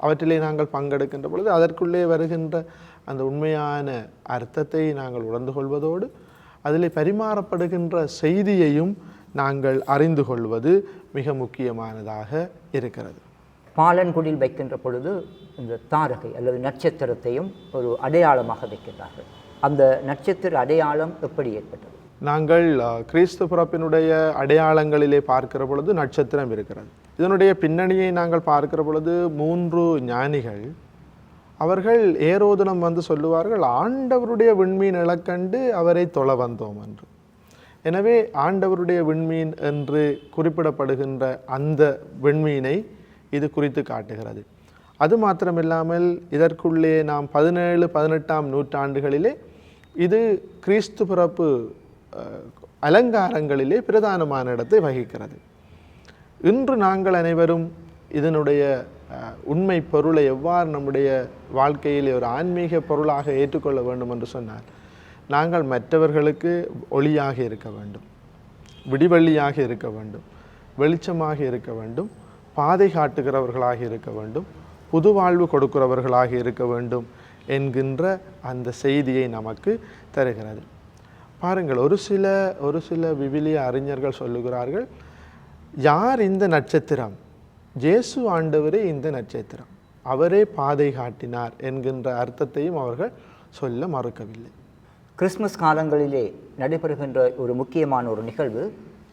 அவற்றிலே நாங்கள் பங்கெடுக்கின்ற பொழுது அதற்குள்ளே வருகின்ற அந்த உண்மையான அர்த்தத்தை நாங்கள் உணர்ந்து கொள்வதோடு அதில் பரிமாறப்படுகின்ற செய்தியையும் நாங்கள் அறிந்து கொள்வது மிக முக்கியமானதாக இருக்கிறது. பாலன்குடியில் வைக்கின்ற பொழுது இந்த தாரகை அல்லது நட்சத்திரத்தையும் ஒரு அடையாளமாக வைக்கின்றார்கள். அந்த நட்சத்திர அடையாளம் எப்படி ஏற்பட்டது? நாங்கள் கிறிஸ்து பிறப்பினுடைய அடையாளங்களிலே பார்க்கிற பொழுது நட்சத்திரம் இருக்கிறது. இதனுடைய பின்னணியை நாங்கள் பார்க்கிற பொழுது 3 ஞானிகள் அவர்கள் ஏரோதனம் வந்து சொல்லுவார்கள், ஆண்டவருடைய விண்மீன் இலக்கண்டு அவரை தொழ வந்தோம் என்று. எனவே ஆண்டவருடைய விண்மீன் என்று குறிப்பிடப்படுகின்ற அந்த விண்மீனை இது குறித்து காட்டுகிறது. அது மாத்திரமில்லாமல் இதற்குள்ளே நாம் 17-18ஆம் நூற்றாண்டுகளிலே இது கிறிஸ்து பிறப்பு அலங்காரங்களிலே பிரதானமான இடத்தை வகிக்கிறது. இன்று நாங்கள் அனைவரும் இதனுடைய உண்மை பொருளை எவ்வாறு நம்முடைய வாழ்க்கையிலே ஒரு ஆன்மீக பொருளாக ஏற்றுக்கொள்ள வேண்டும் என்று சொன்னால், நாங்கள் மற்றவர்களுக்கு ஒளியாக இருக்க வேண்டும், விடிவெள்ளியாக இருக்க வேண்டும், வெளிச்சமாக இருக்க வேண்டும், பாதை காட்டுகிறவர்களாக இருக்க வேண்டும், புது வாழ்வு கொடுக்கிறவர்களாக இருக்க வேண்டும் என்கின்ற அந்த செய்தியை நமக்கு தருகிறது. பாருங்கள், ஒரு சில விவிலிய அறிஞர்கள் சொல்லுகிறார்கள், யார் இந்த நட்சத்திரம்? இயேசு ஆண்டவரே இந்த நட்சத்திரம், அவரே பாதை காட்டினார் என்கின்ற அர்த்தத்தையும் அவர்கள் சொல்ல மறுக்கவில்லை. கிறிஸ்மஸ் காலங்களிலே நடைபெறுகின்ற ஒரு முக்கியமான ஒரு நிகழ்வு,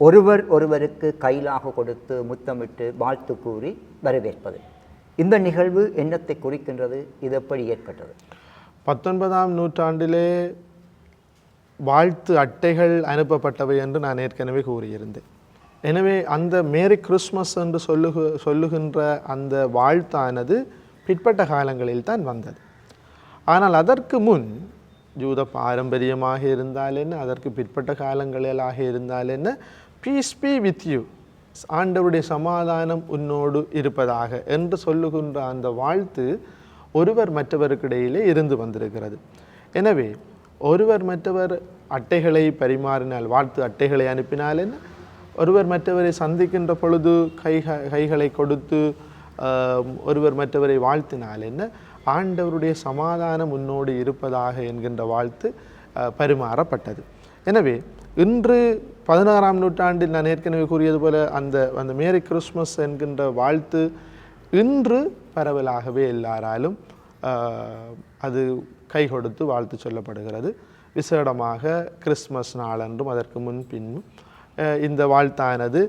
ஒருவர் ஒருவருக்கு கையிலாக கொடுத்து முத்தமிட்டு வாழ்த்து கூறி வரவேற்பது. இந்த நிகழ்வு என்னத்தை குறிக்கின்றது? இது எப்படி ஏற்பட்டது? 19ஆம் நூற்றாண்டிலே வாழ்த்து அட்டைகள் அனுப்பப்பட்டவை என்று நான் ஏற்கனவே கூறியிருந்தேன். எனவே அந்த மேரி கிறிஸ்மஸ் என்று சொல்லுகின்ற அந்த வாழ்த்தானது பிற்பட்ட காலங்களில் தான் வந்தது. ஆனால் அதற்கு முன் யூத பாரம்பரியமாக இருந்தால் என்ன, அதற்கு பிற்பட்ட காலங்களிலாக இருந்தால் என்ன, பீஸ் பி வித் யூ, ஆண்டவருடைய சமாதானம் உன்னோடு இருப்பதாக என்று சொல்லுகின்ற அந்த வாழ்த்து ஒருவர் மற்றவருக்கிடையிலே இருந்து வந்திருக்கிறது. எனவே ஒருவர் மற்றவர் அட்டைகளை பரிமாறினால், வாழ்த்து அட்டைகளை அனுப்பினால் என்ன, ஒருவர் மற்றவரை சந்திக்கின்ற பொழுது கைகளை கொடுத்து ஒருவர் மற்றவரை வாழ்த்தினால் என்ன, ஆண்டவருடைய சமாதானம் உன்னோடு இருப்பதாக என்கின்ற வாழ்த்து பரிமாறப்பட்டது. எனவே இன்று 16ஆம் நூற்றாண்டில் நான் ஏற்கனவே கூறியது போல அந்த மேரி கிறிஸ்மஸ் என்கின்ற வாழ்த்து இன்று பரவலாகவே எல்லாராலும் அது கை கொடுத்து வாழ்த்து சொல்லப்படுகிறது. விசேடமாக கிறிஸ்மஸ் நாளன்றும் அதற்கு முன்பின்னும் இந்த வாழ்த்தானது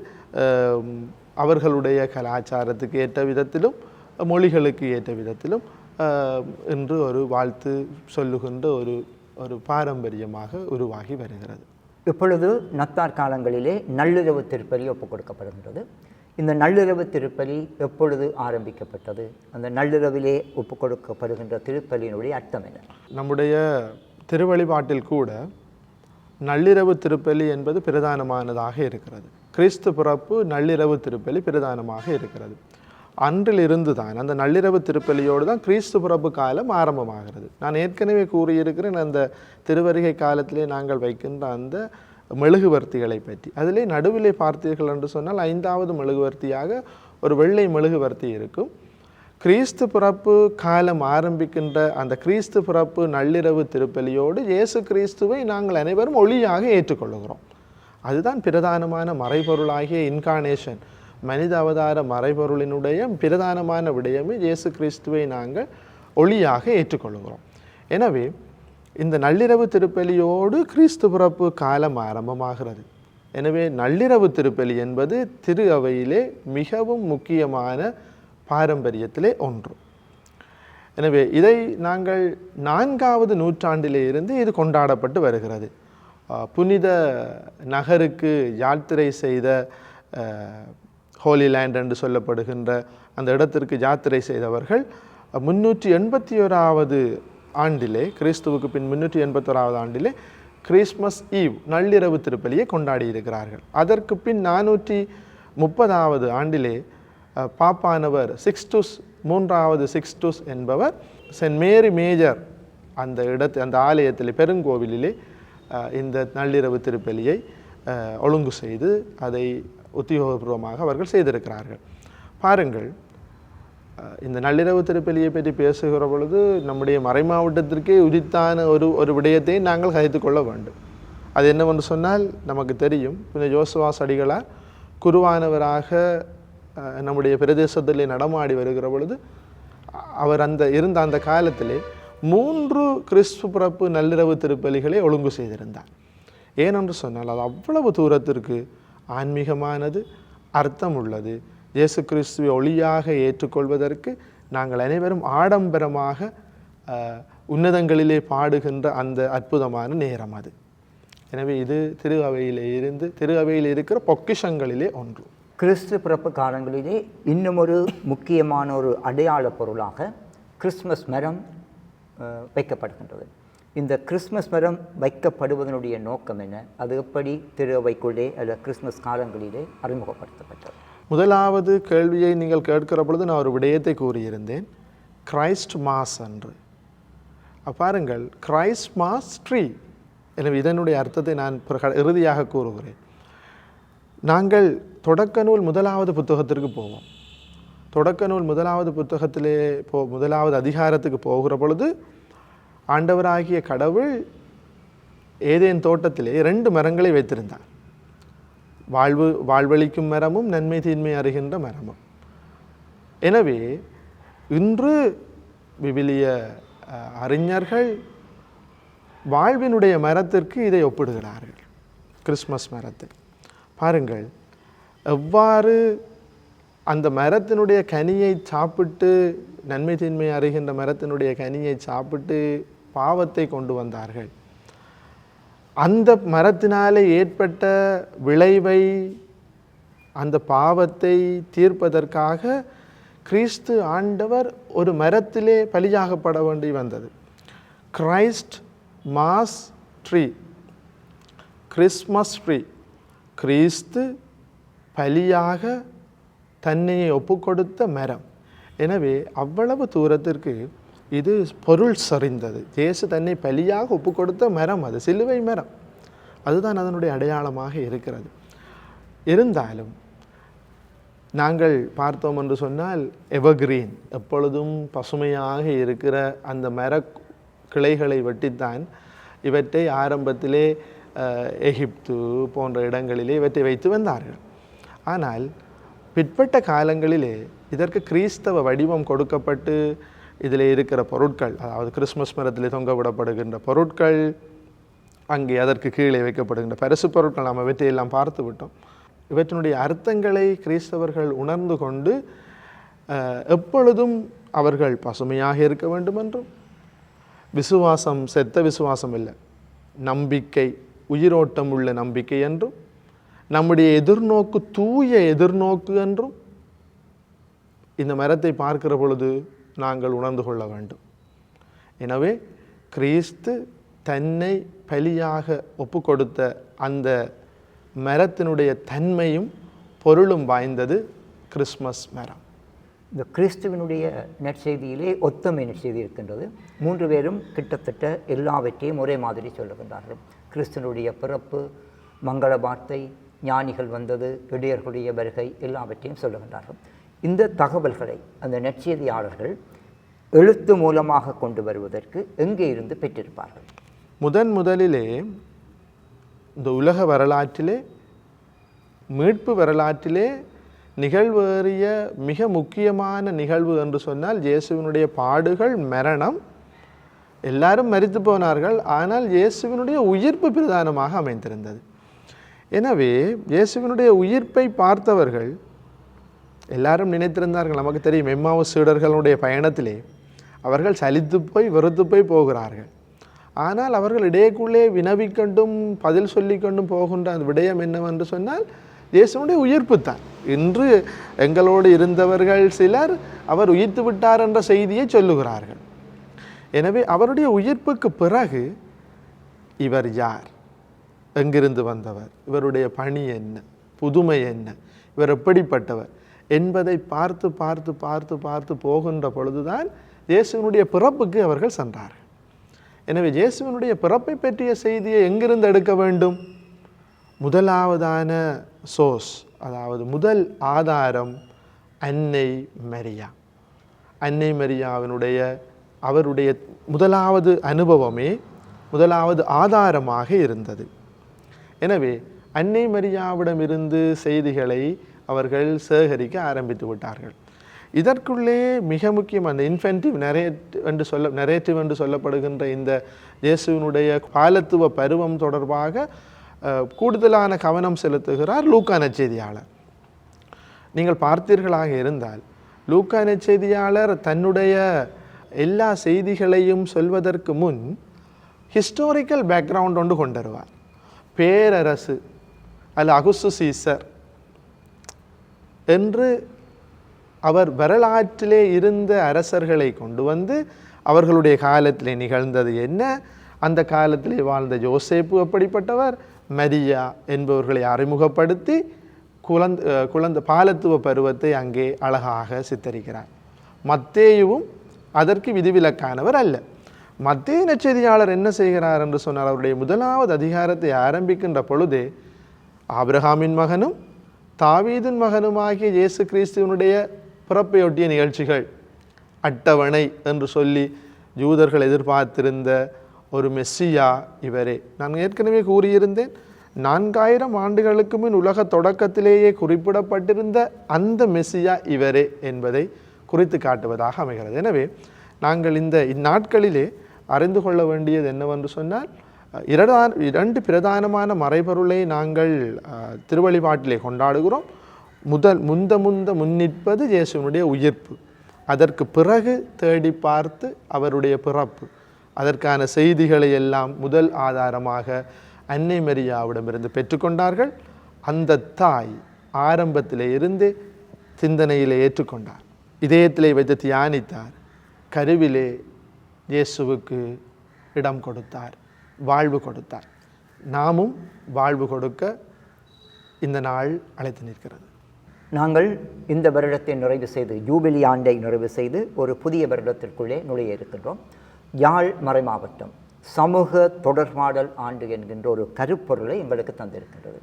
அவர்களுடைய கலாச்சாரத்துக்கு ஏற்ற விதத்திலும் மொழிகளுக்கு ஏற்ற விதத்திலும் இன்று ஒரு வாழ்த்து சொல்லுகின்ற ஒரு பாரம்பரியமாக உருவாகி வருகிறது. இப்பொழுது நத்தார் காலங்களிலே நள்ளிரவு திருப்பலி ஒப்புக் கொடுக்கப்படுகின்றது. இந்த நள்ளிரவு திருப்பலி எப்பொழுது ஆரம்பிக்கப்பட்டது? அந்த நள்ளிரவிலே ஒப்புக் கொடுக்கப்படுகின்ற திருப்பலியினுடைய அர்த்தம் என்ன? நம்முடைய திருவழிபாட்டில் கூட நள்ளிரவு திருப்பலி என்பது பிரதானமானதாக இருக்கிறது. கிறிஸ்து பிறப்பு நள்ளிரவு திருப்பலி பிரதானமாக இருக்கிறது. அன்றிலிருந்து தான் அந்த நள்ளிரவு திருப்பலியோடு தான் கிறிஸ்து பிறப்பு காலம் ஆரம்பமாகிறது. நான் ஏற்கனவே கூறியிருக்கிறேன் அந்த திருவருகை காலத்திலே நாங்கள் வைக்கின்ற அந்த மெழுகுவர்த்திகளை பற்றி. அதிலே நடுவிலே பார்த்தீர்கள் என்று சொன்னால் 5வது மெழுகுவர்த்தியாக ஒரு வெள்ளை மெழுகுவர்த்தி இருக்கும். கிறிஸ்து பிறப்பு காலம் ஆரம்பிக்கின்ற அந்த கிறிஸ்து பிறப்பு நள்ளிரவு திருப்பலியோடு இயேசு கிறிஸ்துவை நாங்கள் அனைவரும் ஒளியாக ஏற்றுக்கொள்கிறோம். அதுதான் பிரதானமான மறைபொருளாகிய இன்கார்னேஷன், மனித அவதார மறைபொருளினுடைய பிரதானமான விடயமே இயேசு கிறிஸ்துவை நாங்கள் ஒளியாக ஏற்றுக்கொள்கிறோம். எனவே இந்த நள்ளிரவு திருப்பலியோடு கிறிஸ்து பிறப்பு காலம் ஆரம்பமாகிறது. எனவே நள்ளிரவு திருப்பலி என்பது திரு அவையிலே மிகவும் முக்கியமான பாரம்பரியத்திலே ஒன்று. எனவே இதை நாங்கள் 4வது நூற்றாண்டிலே இருந்து இது கொண்டாடப்பட்டு வருகிறது. புனித நகருக்கு யாத்திரை செய்த ஹோலி லேண்ட் என்று சொல்லப்படுகின்ற அந்த இடத்திற்கு யாத்திரை செய்தவர்கள் 381வது ஆண்டிலே, கிறிஸ்துவுக்கு பின் 381வது ஆண்டிலே கிறிஸ்மஸ் ஈவ் நள்ளிரவு திருப்பலியை கொண்டாடி இருக்கிறார்கள். அதற்கு பின் 430வது ஆண்டிலே பாப்பானவர் சிக்ஸ்டுஸ் 3வது சிக்ஸ்டுஸ் என்பவர் சென்ட் மேரி மேஜர் அந்த ஆலயத்தில் பெருங்கோவிலிலே இந்த நள்ளிரவு திருப்பலியை ஒழுங்கு செய்து அதை உத்தியோகபூர்வமாக அவர்கள் செய்திருக்கிறார்கள். பாருங்கள், இந்த நள்ளிரவு திருப்பலியை பற்றி பேசுகிற பொழுது நம்முடைய மறைமாவட்டத்திற்கே உரித்தான ஒரு விடயத்தை நாங்கள் கதைத்து கொள்ள வேண்டும். அது என்னவென்று சொன்னால், நமக்கு தெரியும், புனித ஜோசவாஸ் அடிகளார் குருவானவராக நம்முடைய பிரதேசத்திலே நடமாடி வருகிற பொழுது அவர் இருந்த அந்த காலத்திலே 3 கிறிஸ்து பிறப்பு நள்ளிரவு திருப்பலிகளை ஒழுங்கு செய்திருந்தார். ஏனென்று சொன்னால் அது அவ்வளவு தூரத்திற்கு ஆன்மீகமானது, அர்த்தம் உள்ளது. இயேசு கிறிஸ்துவை ஒளியாக ஏற்றுக்கொள்வதற்கு நாங்கள் அனைவரும் ஆடம்பரமாக உன்னதங்களிலே பாடுகின்ற அந்த அற்புதமான நேரம் அது. எனவே இது திரு அவையில் இருக்கிற பொக்கிஷங்களிலே ஒன்று. கிறிஸ்து பிறப்பு காலங்களிலே இன்னும் ஒரு முக்கியமான ஒரு அடையாள பொருளாக கிறிஸ்மஸ் மரம் வைக்கப்படுகின்றது. இந்த கிறிஸ்மஸ் மரம் வைக்கப்படுவதனுடைய நோக்கம் என்ன? அது எப்படி திரு அவைக்குள்ளே அல்ல கிறிஸ்மஸ் காலங்களிலே அறிமுகப்படுத்தப்பட்டது? முதலாவது கேள்வியை நீங்கள் கேட்கிற பொழுது நான் ஒரு விடயத்தை கூறியிருந்தேன், கிரைஸ்ட் மாஸ் என்று. பாருங்கள், கிரைஸ்ட் மாஸ் ட்ரீ. எனவே இதனுடைய அர்த்தத்தை நான் இறுதியாக கூறுகிறேன். நாங்கள் தொடக்க நூல் 1வது புத்தகத்திற்கு போவோம். தொடக்க நூல் 1வது புத்தகத்திலே முதலாவது அதிகாரத்துக்கு போகிற பொழுது ஆண்டவராகிய கடவுள் ஏதேன் தோட்டத்திலே 2 மரங்களை வைத்திருந்தார். வாழ்வளிக்கும் மரமும் நன்மை தீன்மை அறிகின்ற மரமும். எனவே இன்று விவிலிய அறிஞர்கள் வாழ்வினுடைய மரத்திற்கு இதை ஒப்பிடுகிறார்கள், கிறிஸ்மஸ் மரத்தை. பாருங்கள், எவ்வாறு அந்த மரத்தினுடைய கனியை சாப்பிட்டு, நன்மை தீன்மை அறிகின்ற மரத்தினுடைய கனியை சாப்பிட்டு பாவத்தை கொண்டு வந்தார்கள். அந்த மரத்தினாலே ஏற்பட்ட விளைவை, அந்த பாவத்தை தீர்ப்பதற்காக கிறிஸ்து ஆண்டவர் ஒரு மரத்திலே பலியாகப்பட வேண்டி வந்தது. Christ mass tree, Christmas tree. கிறிஸ்து பலியாக தன்னையை ஒப்புக்கொடுத்த மரம். எனவே அவ்வளவு தூரத்திற்கு இது பொருள் சரிந்தது. இயேசு தன்னை பலியாக ஒப்புக்கொடுத்த மரம், அது சிலுவை மரம். அதுதான் அதனுடைய அடையாளமாக இருக்கிறது. இருந்தாலும் நாங்கள் பார்த்தோம் என்று சொன்னால் எவர்கிரீன், எப்பொழுதும் பசுமையாக இருக்கிற அந்த மர கிளைகளை வெட்டித்தான் இவற்றை ஆரம்பத்திலே எகிப்து போன்ற இடங்களிலே இவற்றை வைத்து வந்தார்கள். ஆனால் பிற்பட்ட காலங்களிலே இதற்கு கிறிஸ்தவ வடிவம் கொடுக்கப்பட்டு இதில் இருக்கிற பொருட்கள், அதாவது கிறிஸ்மஸ் மரத்திலே தொங்க விடப்படுகின்ற பொருட்கள், அங்கே அதற்கு கீழே வைக்கப்படுகின்ற பரிசு பொருட்கள், நாம் இவற்றையெல்லாம் பார்த்து விட்டோம். இவற்றினுடைய அர்த்தங்களை கிறிஸ்தவர்கள் உணர்ந்து கொண்டு எப்பொழுதும் அவர்கள் பசுமையாக இருக்க வேண்டும் என்றும், விசுவாசம் செத்த விசுவாசம் இல்லை, நம்பிக்கை உயிரோட்டம் உள்ள நம்பிக்கை என்றும், நம்முடைய எதிர்நோக்கு தூய எதிர்நோக்கு என்றும் இந்த மரத்தை பார்க்கிற பொழுது நாங்கள் உணர்ந்து கொள்ள வேண்டும். எனவே கிறிஸ்து தன்னை பலியாக ஒப்பு கொடுத்த அந்த மரத்தினுடைய தன்மையும் பொருளும் வாய்ந்தது கிறிஸ்மஸ் மரம். இந்த கிறிஸ்துவனுடைய நற்செய்தியிலே ஒத்தமை நற்செய்தி இருக்கின்றது. 3 பேரும் கிட்டத்தட்ட எல்லாவற்றையும் ஒரே மாதிரி சொல்லுகின்றார்கள். கிறிஸ்துவனுடைய பிறப்பு, மங்கள வார்த்தை, ஞானிகள் வந்தது, இடையர்களுடைய வருகை, எல்லாவற்றையும் சொல்லுகின்றார்கள். இந்த தகவல்களை அந்த நற்செய்தியாளர்கள் எழுத்து மூலமாக கொண்டு வருவதற்கு எங்கே இருந்து பெற்றிருப்பார்கள்? முதலிலே இந்த உலக வரலாற்றிலே, மீட்பு வரலாற்றிலே நிகழ்வேறிய மிக முக்கியமான நிகழ்வு என்று சொன்னால் இயேசுவினுடைய பாடுகள், மரணம். எல்லாரும் மரித்து போனார்கள், ஆனால் இயேசுவினுடைய உயிர்ப்பு பிரதானமாக அமைந்திருந்தது. எனவே இயேசுவினுடைய உயிர்ப்பை பார்த்தவர்கள் எல்லாரும் நினைத்திருந்தார்கள், நமக்கு தெரியும், எம்மாவுஸ் சீடர்களுடைய பயணத்திலே அவர்கள் சலித்து போய் வெறுத்து போய் போகிறார்கள். ஆனால் அவர்கள் இடையேக்குள்ளே வினவிக்கொண்டும் பதில் சொல்லிக்கொண்டும் போகின்ற அந்த விடயம் என்னவென்று சொன்னால் இயேசுனுடைய உயிர்ப்பு தான். இன்று எங்களோடு இருந்தவர்கள் சிலர் அவர் உயிர்த்து விட்டார் என்ற செய்தியை சொல்லுகிறார்கள். எனவே அவருடைய உயிர்ப்புக்கு பிறகு இவர் யார், எங்கிருந்து வந்தவர், இவருடைய பணி என்ன, புதுமை என்ன, இவர் எப்படிப்பட்டவர் என்பதை பார்த்து பார்த்து பார்த்து பார்த்து போகின்ற பொழுதுதான் இயேசுவினுடைய பிறப்புக்கு அவர்கள் சென்றார்கள். எனவே இயேசுவினுடைய பிறப்பை பற்றிய செய்தியை எங்கிருந்து எடுக்க வேண்டும்? முதலாவதான சோர்ஸ், அதாவது முதல் ஆதாரம் அன்னை மரியா. அன்னை மரியாவினுடைய அவருடைய முதலாவது அனுபவமே முதலாவது ஆதாரமாக இருந்தது. எனவே அன்னை மரியாவிடமிருந்து செய்திகளை அவர்கள் சேகரிக்க ஆரம்பித்து விட்டார்கள். இதற்குள்ளே மிக முக்கியம் அந்த இன்ஃபென்டிவ் நரேட்டிவ் என்று சொல்லப்படுகின்ற இந்த இயேசுவினுடைய பாலத்துவ பருவம் தொடர்பாக கூடுதலான கவனம் செலுத்துகிறார் லூக்கா நற்செய்தியாளர். நீங்கள் பார்த்தீர்களாக இருந்தால் லூக்கா நற்செய்தியாளர் தன்னுடைய எல்லா செய்திகளையும் சொல்வதற்கு முன் ஹிஸ்டாரிக்கல் பேக்ரவுண்ட் ஒன்று கொண்டு வருவார். பேரரசு அல்ல அகுஸ்து சீசர் என்று அவர் வரலாற்றிலே இருந்த அரசர்களை கொண்டு வந்து அவர்களுடைய காலத்திலே நிகழ்ந்தது என்ன, அந்த காலத்திலே வாழ்ந்த யோசேப்பு எப்படிப்பட்டவர், மரியா என்பவர்களை அறிமுகப்படுத்தி குழந்தை பாலத்துவ பருவத்தை அங்கே அழகாக சித்தரிக்கிறார். மத்தேயுவும் அதற்கு விதிவிலக்கானவர் அல்ல. மத்தேயு நற்செய்தியாளர் என்ன செய்கிறார் என்று சொன்னால், அவருடைய முதலாவது அதிகாரத்தை ஆரம்பிக்கின்ற பொழுதே ஆபிரகாமின் மகனும் தாவீதின் மகனுமாகிய இயேசு கிறிஸ்துவனுடைய பிறப்பையொட்டிய நிகழ்ச்சிகள் அட்டவணை என்று சொல்லி யூதர்கள் எதிர்பார்த்திருந்த ஒரு மெஸ்ஸியா இவரே. நான் ஏற்கனவே கூறியிருந்தேன், 4000 ஆண்டுகளுக்கு முன் உலக தொடக்கத்திலேயே குறிப்பிடப்பட்டிருந்த அந்த மெஸ்ஸியா இவரே என்பதை குறித்து காட்டுவதாக அமைகிறது. எனவே நாங்கள் இந்நாட்களிலே அறிந்து கொள்ள வேண்டியது என்னவென்று சொன்னால், 2 பிரதானமான மறைபொருளை நாங்கள் திருவழிபாட்டிலே கொண்டாடுகிறோம். முன்னிற்பது இயேசுவினுடைய உயிர்ப்பு, அதற்கு பிறகு தேடி பார்த்து அவருடைய பிறப்பு, அதற்கான செய்திகளை எல்லாம் முதல் ஆதாரமாக அன்னை மரியாவிடமிருந்து பெற்றுக்கொண்டார்கள். அந்த தாய் ஆரம்பத்திலே இருந்து சிந்தனையிலே ஏற்றுக்கொண்டார், இதயத்திலே வைத்து தியானித்தார், கருவிலே இயேசுவுக்கு இடம் கொடுத்தார், வாழ்வு கொடுத்தார். நாமும் வாழ்வு கொடுக்க இந்த நாள் அழைத்து நிற்கிறது. நாங்கள் இந்த வருடத்தை நிறைவு செய்து, ஜூபிலி ஆண்டை நிறைவு செய்து ஒரு புதிய வருடத்திற்குள்ளே நுழைய இருக்கின்றோம். யாழ் மறைமாவட்டம் சமூக தொடர்பாடல் ஆண்டு என்கின்ற ஒரு கருப்பொருளை எங்களுக்கு தந்திருக்கின்றது.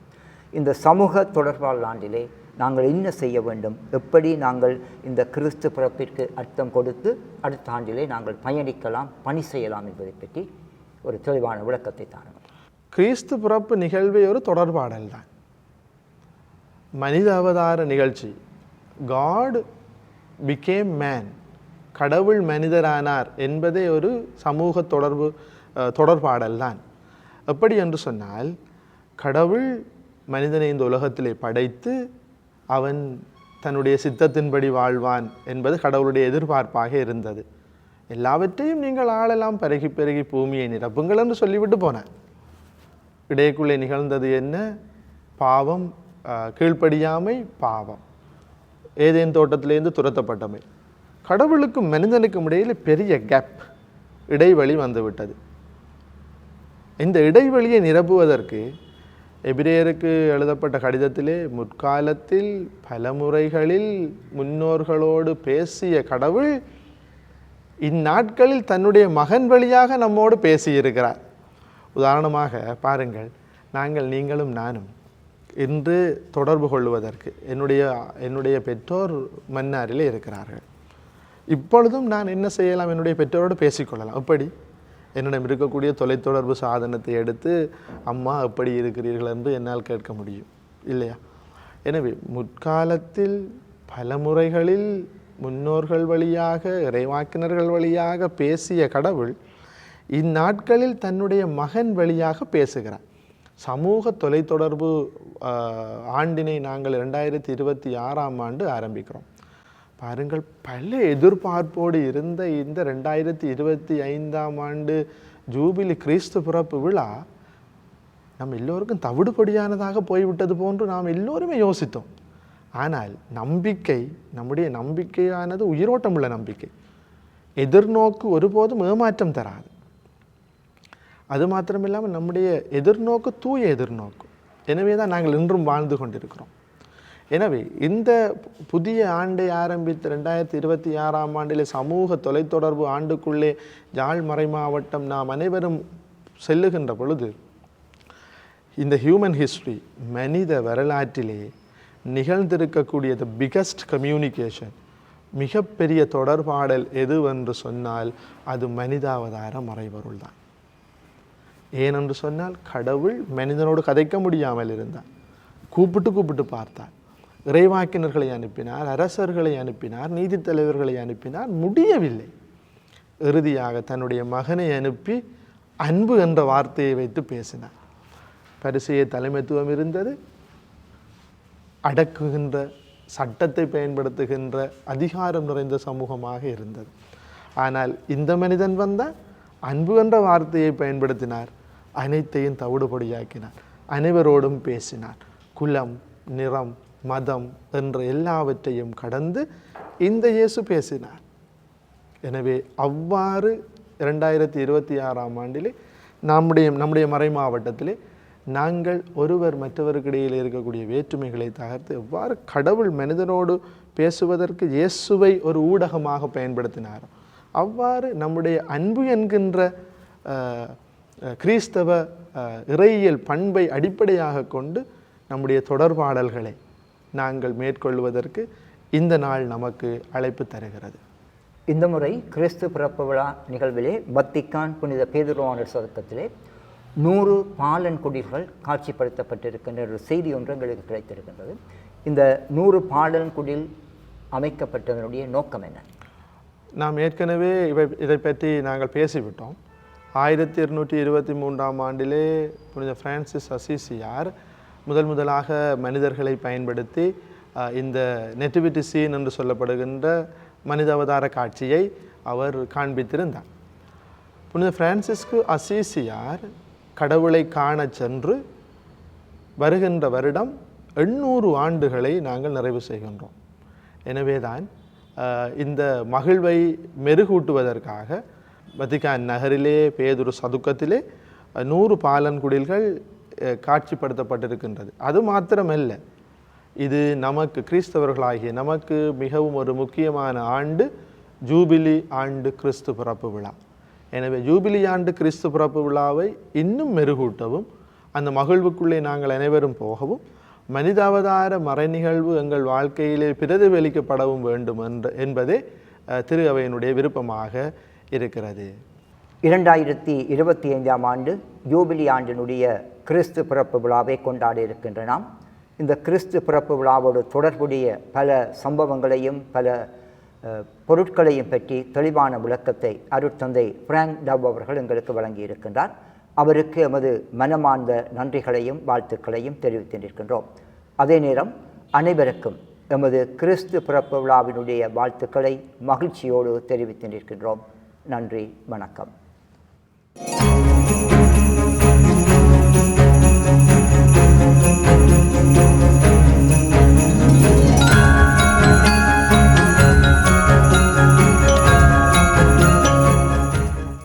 இந்த சமூக தொடர்பாடல் ஆண்டிலே நாங்கள் என்ன செய்ய வேண்டும், எப்படி நாங்கள் இந்த கிறிஸ்து பிறப்பிற்கு அர்த்தம் கொடுத்து அடுத்த ஆண்டிலே நாங்கள் பயணிக்கலாம், பணி செய்யலாம் என்பதை பற்றி ஒரு தெளிவான விளக்கத்தை தாருங்கள். கிறிஸ்து பிறப்பு நிகழ்வே ஒரு தொடர்பாடல் தான். மனித அவதார நிகழ்ச்சி, காட் பிகேம் மேன், கடவுள் மனிதரானார் என்பதே ஒரு சமூக தொடர்பாடல் தான். எப்படி என்று சொன்னால், கடவுள் மனிதனை இந்த உலகத்திலே படைத்து அவன் தன்னுடைய சித்தத்தின்படி வாழ்வான் என்பது கடவுளுடைய எதிர்பார்ப்பாக இருந்தது. எல்லாவற்றையும் நீங்கள் ஆளெல்லாம் பெருகி பெருகி பூமியை நிரப்புங்கள் என்று சொல்லிவிட்டு போனார். இடைக்குள்ளே நிகழ்ந்தது என்ன? பாவம், கீழ்ப்படியாமை, பாவம், ஏதேன் தோட்டத்திலேருந்து துரத்தப்பட்டமை. கடவுளுக்கும் மனிதனுக்கும் இடையில் பெரிய கேப், இடைவெளி வந்துவிட்டது. இந்த இடைவெளியை நிரப்புவதற்கு எபிரேயருக்கு எழுதப்பட்ட கடிதத்திலே முற்காலத்தில் பல முறைகளில் முன்னோர்களோடு பேசிய கடவுள் இந்நாட்களில் தன்னுடைய மகன் வழியாக நம்மோடு பேசியிருக்கிறார். உதாரணமாக பாருங்கள், நீங்களும் நானும் இன்று தொடர்பு கொள்வதற்கு என்னுடைய பெற்றோர் மன்னாரிலே இருக்கிறார்கள். இப்பொழுதும் நான் என்ன செய்யலாம்? என்னுடைய பெற்றோரோடு பேசிக்கொள்ளலாம். எப்படி? என்னிடம் இருக்கக்கூடிய தொலைத்தொடர்பு சாதனத்தை எடுத்து அம்மா எப்படி இருக்கிறீர்கள் என்று என்னால் கேட்க முடியும், இல்லையா? எனவே முற்காலத்தில் பல முறைகளில் முன்னோர்கள் வழியாக, இறைவாக்கினர்கள் வழியாக பேசிய கடவுள் இந்நாட்களில் தன்னுடைய மகன் வழியாக பேசுகிறார். சமூக தொலைத்தொடர்பு ஆண்டினை நாங்கள் 2026ஆம் ஆண்டு ஆரம்பிக்கிறோம். பாருங்கள், பல எதிர்பார்ப்போடு இருந்த இந்த 2025ஆம் ஆண்டு ஜூபிலி கிறிஸ்து பிறப்பு விழா நம் எல்லோருக்கும் தவிடுபடியானதாக போய்விட்டது போன்று நாம் எல்லோருமே யோசித்தோம். ஆனால் நம்முடைய நம்பிக்கையானது உயிரோட்டம் உள்ள நம்பிக்கை. எதிர்நோக்கு ஒருபோதும் ஏமாற்றம் தராது. அது மாத்திரமில்லாமல் நம்முடைய எதிர்நோக்கு தூய எதிர்நோக்கு. எனவே தான் நாங்கள் இன்றும் வாழ்ந்து கொண்டிருக்கிறோம். எனவே இந்த புதிய ஆண்டை ஆரம்பித்த 2026ஆம் ஆண்டிலே சமூக தொலைத்தொடர்பு ஆண்டுக்குள்ளே யாழ் மறை மாவட்டம் நாம் அனைவரும் செல்லுகின்ற பொழுது இந்த ஹியூமன் ஹிஸ்ட்ரி, மனித வரலாற்றிலே நிகழ்ந்திருக்கக்கூடிய த பிகஸ்ட் கம்யூனிகேஷன், மிகப்பெரிய தொடர்பாடல் எதுவென்று சொன்னால் அது மனிதாவதார மறைபொருள் தான். ஏனென்று சொன்னால், கடவுள் மனிதனோடு கதைக்க முடியாமல் இருந்தார். கூப்பிட்டு பார்த்தார். இறைவாக்கினர்களை அனுப்பினார், அரசர்களை அனுப்பினார், நீதி தலைவர்களை அனுப்பினார், முடியவில்லை. இறுதியாக தன்னுடைய மகனை அனுப்பி அன்பு என்ற வார்த்தையை வைத்து பேசினார். பரிசேய தலைமைத்துவம் இருந்தது. அடக்குகின்ற, சட்டத்தை பயன்படுத்துகின்ற அதிகாரம் நிறைந்த சமூகமாக இருந்தது. ஆனால் இந்த மனிதன் வந்தால் அன்பு என்ற வார்த்தையை பயன்படுத்தினார். அனைத்தையும் தவிடுபொடியாக்கினார். அனைவரோடும் பேசினார். குலம், நிறம், மதம் என்ற எல்லாவற்றையும் கடந்து இந்த இயேசு பேசினார். எனவே அவ்வாறு 2026ஆம் ஆண்டிலே நம்முடைய மறை மாவட்டத்திலே நாங்கள் ஒருவர் மற்றவருக்கு இடையில் இருக்கக்கூடிய வேற்றுமைகளை தகர்த்து எவ்வாறு கடவுள் மனிதனோடு பேசுவதற்கு இயேசுவை ஒரு ஊடகமாக பயன்படுத்தினாரோ அவ்வாறு நம்முடைய அன்பு என்கின்ற கிறிஸ்தவ இறையியல் பண்பை அடிப்படையாக கொண்டு நம்முடைய தொடர்பாடல்களை நாங்கள் மேற்கொள்வதற்கு இந்த நாள் நமக்கு அழைப்பு தருகிறது. இந்த முறை கிறிஸ்து பிறப்பு விழா நிகழ்விலே வத்திக்கான் புனித பேதுருவானவர் சதுக்கத்திலே 100 பாலன் குடில்கள் காட்சிப்படுத்தப்பட்டிருக்கின்ற ஒரு செய்தி ஒன்று எங்களுக்கு கிடைத்திருக்கின்றது. இந்த 100 பாலன் குடில் அமைக்கப்பட்டதனுடைய நோக்கம் என்ன? நாம் ஏற்கனவே இதை பற்றி நாங்கள் பேசிவிட்டோம். 1223ஆம் ஆண்டிலே புனித பிரான்சிஸ் அசிசியார் முதலாக மனிதர்களை பயன்படுத்தி இந்த நெட்டிவிட்டி சீன் என்று சொல்லப்படுகின்ற மனித அவதார காட்சியை அவர் காண்பித்திருந்தார். புனித பிரான்சிஸ்கு அசிசியார் கடவுளை காண சென்று வருகின்ற வருடம் 800 ஆண்டுகளை நாங்கள் நிறைவு செய்கின்றோம். எனவேதான் இந்த மகிழ்வை மெருகூட்டுவதற்காக வத்திக்கான் நகரிலே பேதுரு சதுக்கத்திலே 100 பாலன் குடில்கள் காட்சிப்படுத்தப்பட்டிருக்கின்றது. அது மாத்திரமல்ல, இது நமக்கு கிறிஸ்தவர்களாகிய நமக்கு மிகவும் ஒரு முக்கியமான ஆண்டு, ஜூபிலி ஆண்டு கிறிஸ்து பிறப்பு விழா. எனவே ஜூபிலி ஆண்டு கிறிஸ்து பிறப்பு விழாவை இன்னும் மெருகூட்டவும், அந்த மகிழ்வுக்குள்ளே நாங்கள் அனைவரும் போகவும், மனிதாவதார மறைநிகழ்வு எங்கள் வாழ்க்கையிலே பிரதிபலிக்கப்படவும் வேண்டும் என்பதே திரு அவையினுடைய விருப்பமாக இருக்கிறது. 2025ஆம் ஆண்டு யூபிலி ஆண்டினுடைய கிறிஸ்து பிறப்பு விழாவை கொண்டாட இருக்கின்ற நாம் இந்த கிறிஸ்து பிறப்பு விழாவோடு தொடர்புடைய பல சம்பவங்களையும் பல பொருட்களையும் பற்றி தெளிவான விளக்கத்தை அருட்தந்தை பிராங்க் டவ் அவர்கள் எங்களுக்கு வழங்கியிருக்கின்றார். அவருக்கு எமது மனமார்ந்த நன்றிகளையும் வாழ்த்துக்களையும் தெரிவித்திருக்கின்றோம். அதே நேரம் அனைவருக்கும் எமது கிறிஸ்து பிறப்பு விழாவினுடைய வாழ்த்துக்களை மகிழ்ச்சியோடு தெரிவித்திருக்கின்றோம். நன்றி, வணக்கம்.